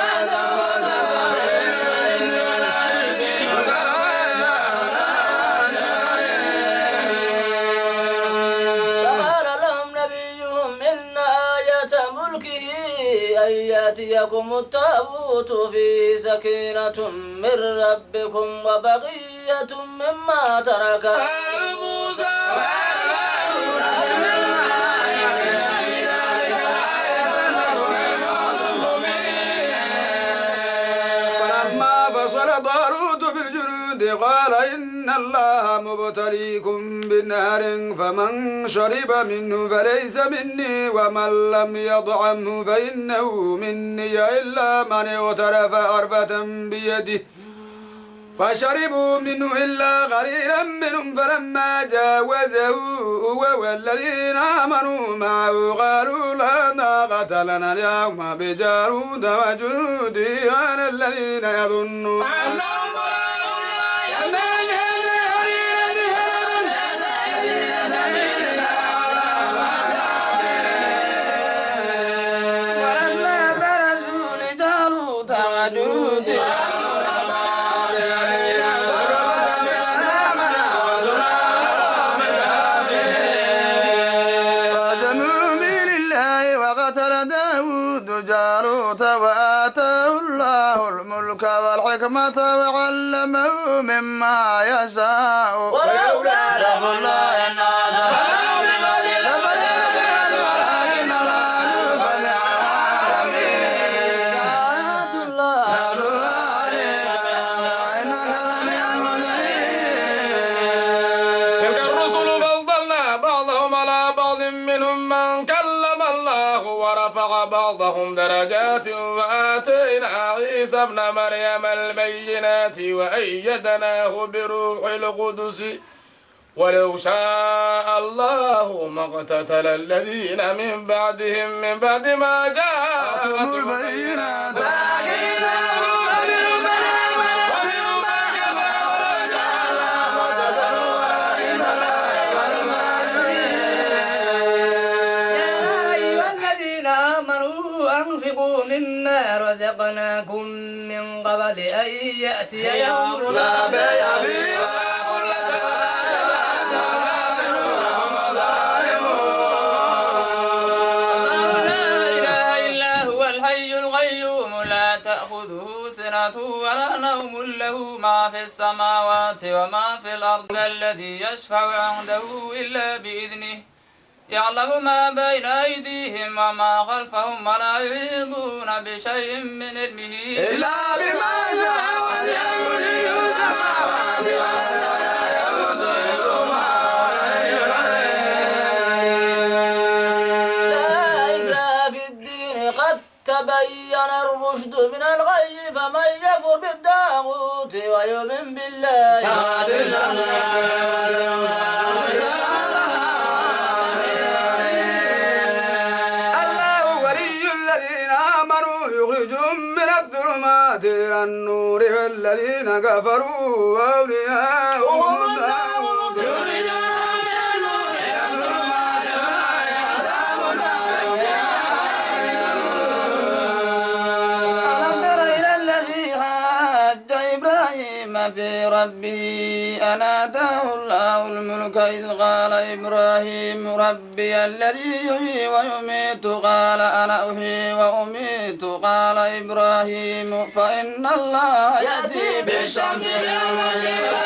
أن يأتيكم التابوت في سكينة من ربكم وبقية مما ترك آل موسى فلما فصل طالوت بالجنود قال إن الله مبتليكم بنهر فمن شرب منه فليس مني ومن لم يطعمه فإنه مني إلا من اغترف عرفة بيده فشربوا منه إلا قليلا منهم فلما جاوزه هو والذين آمنوا معه قالوا لا طاقة لنا اليوم بجالوت وجنوده على الذين يظنون أنهم ولما برزوا لجالوت وجنوده وآتاه الله الملك والحكمة وعلمه مما يشاء ولولا دفع الله الناس تلك الرسل فضلنا بعضهم على بعض منهم من كلم الله ورفع بعض بعضهم درجات وآتينا عيسى ابن مريم البينات وأيدناه بروح القدس ولو شاء الله ما اقتتل الذين من بعدهم من بعد ما جاءتهم البينات أنفقوا مما رزقناكم من قبل أن يأتي يوم لا بيع فيه تأخذه سنة ولا نوم له ما في السماوات وما في الأرض الذي يشفع عنده إلا بإذنه يعلم ما بين أيديهم وما خلفهم ولا يحيطون بشيء من علمه إلا بما شاء وسع كرسيه السماوات والأرض ولا يؤوده لا إكراه في الدين قد تبين الرشد من الغي فمن يكفر بالطاغوت ويؤمن بالله الله ولي الذين آمنوا يخرجهم من الظلمات إلى النور والذين كفروا أولياؤهم الطاغوت يخرجونهم من النور إلى الظلمات أولئك أصحاب النار ألم تر إلى الذي حاج إبراهيم في ربه أن آتاه الله الملك إذ قال إبراهيم ربي الذي يحيي ويميت قال أنا أحيي وأميت قال إبراهيم فإن الله يأتي بالشمس من المشرق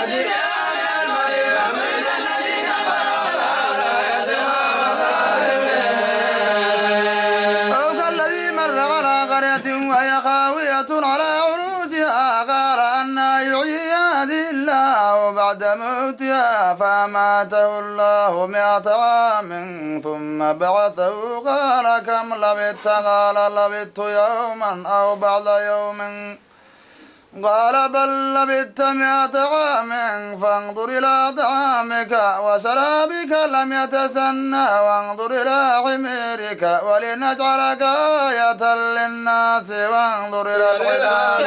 أو كالذي مر على قرية وهي خاوية على عروشها قال أنى يحيي هذه الله بعد موتها فأماته الله 100 عام ثم بعثه قال كم لبثت قال لبثت يوما أو بعض يوم قال بل لبثت 100 عام فانظر إلى طعامك وشرابك لم يتسنى وانظر إلى حميرك ولنجعلك آية للناس وانظر إلى العظام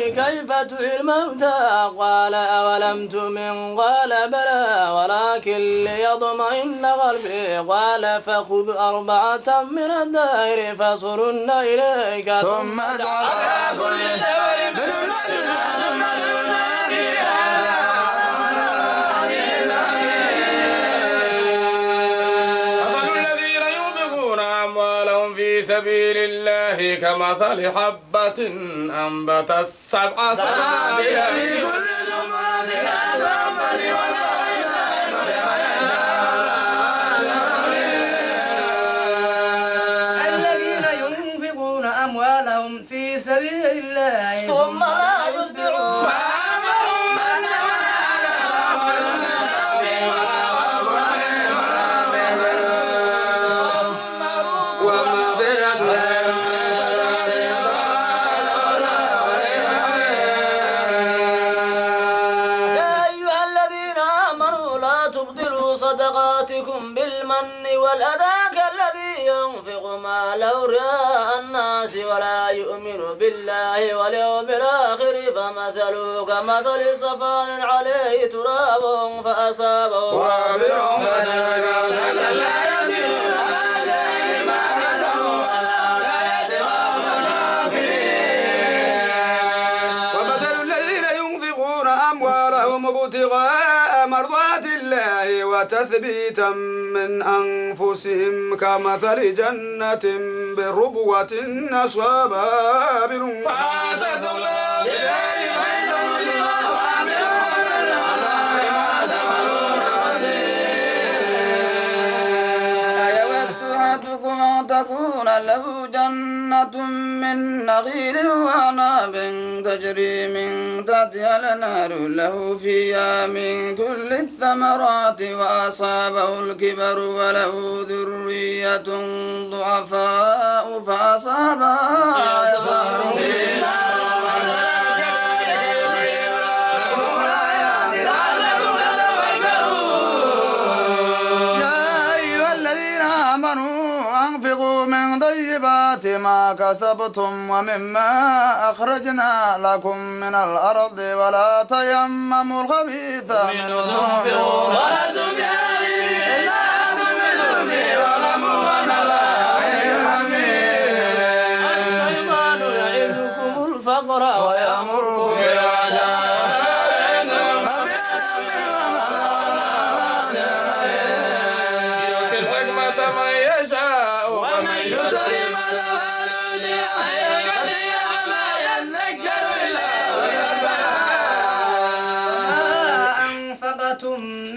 كيف تحيي الموتى قال أولم تؤمن قال بلى ولكن ليطمئن قلبي قال فخذ 4 من الدائر فصرن إليك ثم اجعل على كل جبل منهن في سبيل الله كمثل حبة أنبتت 7 سنابل في كل سنبلة 100 الذين ينفقون أموالهم في سبيل الله ثم لا يتبعون والأذى كالذي ينفق ماله رئاء الناس ولا يؤمن بالله واليوم الآخر فمثله كمثل صفان عليه تراب فأصابه وابل فترك سنة لا يدرون عليه ما كسبوا ولا يدرون ومثل الذين ينفقون أموالهم ابتغاء مرضات الله وتثبيتا من أنفسهم كمثل جنة بربوة أصابها وابل فآتت الله بغير أيود أحدكم أن تكون له جنة من نخيل وعناب تجري من تحتها الأنهار له فيها من كل الثمرات وأصابه الكبر وله ذرية ضعفاء فأصابها إعصار في نار أنفقوا من طيبات ما كسبتم ومما أخرجنا لكم من الأرض ولا تيمموا الخبيث منه تنفقون ولستم بآخذيه إلا أن تؤمنوا به واعلموا أن الله الشيطان يعدكم الفقر ويأمركم بالفحشاء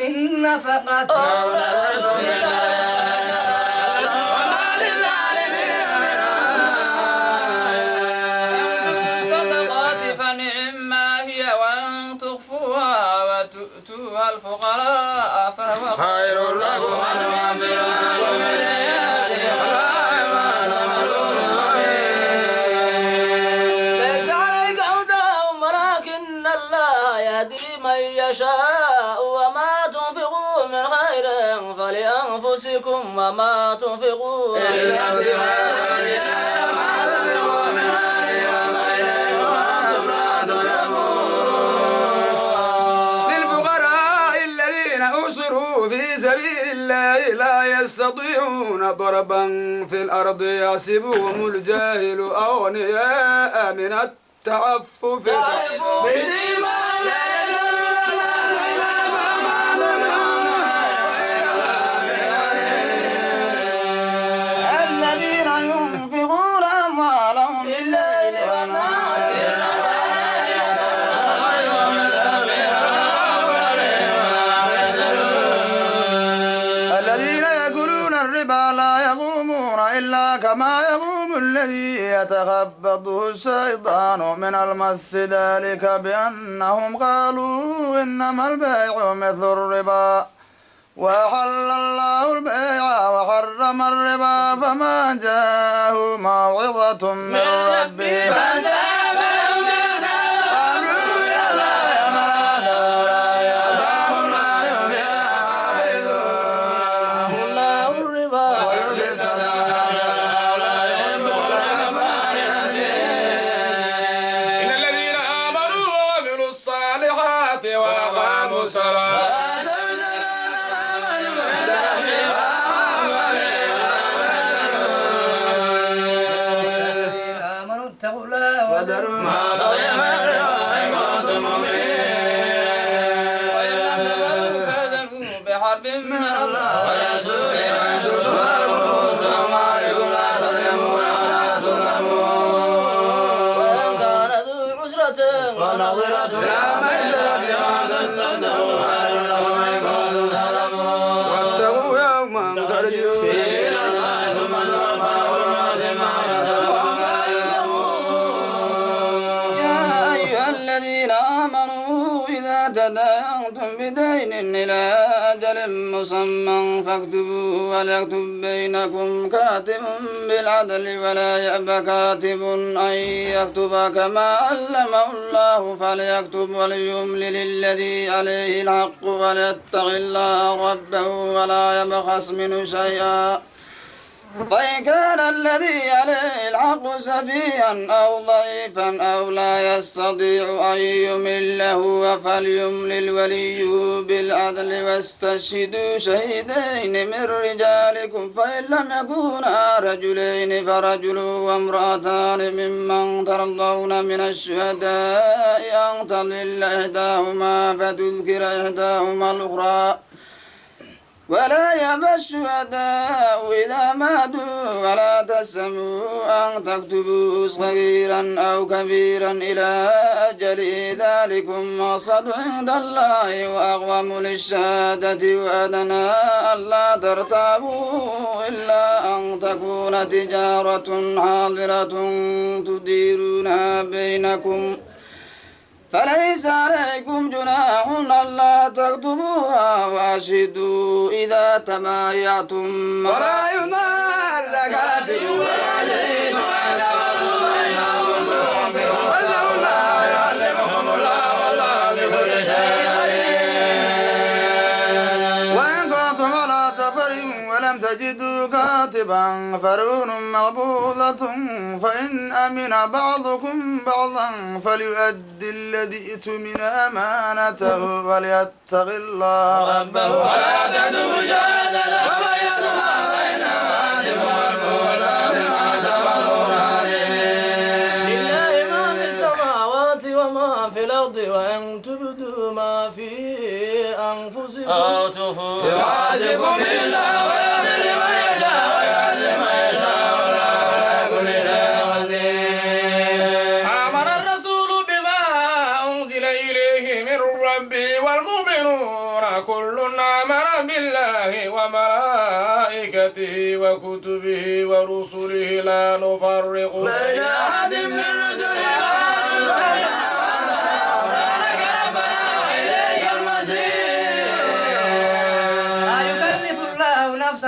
من نفقة أو نذرتم وما للظالمين من صدقات فنعما هي وأن تخفوها وتؤتوها الفقراء فهو خير لكم أن تعملوا ليس عليك هداهم ولكن الله يهدي من يشاء وما تنفقوا من خير فلأنفسكم وما تنفقوا إلا ابتغاء وجه الله وما تنفقوا من خير فإليكم وأنتم لا تظلمون للفقراء الذين أسروا في سبيل الله لا يستطيعون ضربا في الأرض يحسبهم الجاهل أغنياء من التعفف بسيماهم لا يسألون الناس إلهافا ما الذين ينفقون أموالهم بالليل والنهار الذين يأكلون الربا لا يقومون إلا كما يقوم الذي يتخبطه الشيطان من المس ذلك بأنهم قالوا إنما البيع مثل الربا وحل الله البيع وحرم الربا فمن جاءه موعظة من ربه فانتهى فله ما سلف وأمره إلى الله وما دور أصحاب النار هم فيها خالدون الله الربا ويربي الصدقات ولا يحب إن الذين آمنوا وعملوا الصالحات وأقاموا الصلاة آمنوا اتقوا الله وذروا ما بقي من الربا إن كنتم وإن لم تفعلوا فاذنوا بحرب من الله ورسوله وإن تبتم رؤوسكم عليكم لا تظلمون ولا تظلمون وإن كان ذو عسرة فنظرة إلى ميسرة وأن تصدقوا خير لكم إن كنتم تعلمون واتقوا يوما ترجعون فيه إلى الله ثم توفى كل نفس ما كسبت وهم لا يظلمون يا أيها الذين آمنوا إذا تداينتم بدين إلى أجل مسمى فاكتبوه وليكتب بينكم كاتب بالعدل ولا يأبى كاتب أن يكتب كما علمه الله فليكتب وليملل الذي عليه الحق وليتق الله ربه ولا يبخس منه شيئا فإن كان الذي عليه الحق سفيها أو ضعيفا أو لا يستطيع أن يمل هو فليملل وليه بالعدل واستشهدوا شهيدين من رجالكم فإن لم يكونا رجلين فرجل وامرأتان ممن ترضون من الشهداء أن تضل إحداهما فتذكر إحداهما الأخرى ولا يأبى الشهداء إذا ما دعوا ولا تسموا أن تكتبوا صغيرا أو كبيرا إلى أجل ذلكم مقصد عند الله وأقوم للشهادة وأدنى ألا ترتابوا إلا أن تكون تجارة حاضرة تديرونها بينكم فليس عليكم جناح ألا تكتبوها وأشهدوا إذا تبايعتم ولا ينال كاتب ولا شهيد ولا بينهم واتقوا الله يعلمكم الله والله بكل شيء عليم. وإن كنتم على سفر ولم تجدوا كاتبا فرهن مقبوضة فإن أمن بعضكم بعضا فليؤدي الذي ائتمن أمانته وليتق الله ربه ولا تكتموا شهادة وبينوها بينهم وأدموا بما تفعلون عليه. لله ما في السماوات وما في الأرض وإن تبدوا ما في أنفسكم أو تخفوه يحاسبكم بالله ويغفر لمن يشاء ويعذب من يشاء والله على كل شيء قدير. آمن الرسول بما أنزل إليه من ربه والمؤمنون كل آمن بالله وملائكته وكتبه ورسله لا نفرق بين أحد من رسله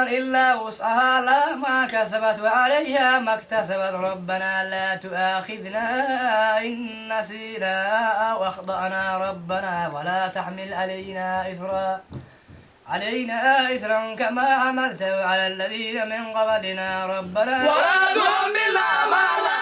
إلا وسعها لا ما كسبت وعليها ما اكتسبت ربنا لا تؤاخذنا إن نسينا أو أخطأنا ربنا ولا تحمل علينا إسرا كما عملته على الذين من قبلنا ربنا ولا تحملنا ما لا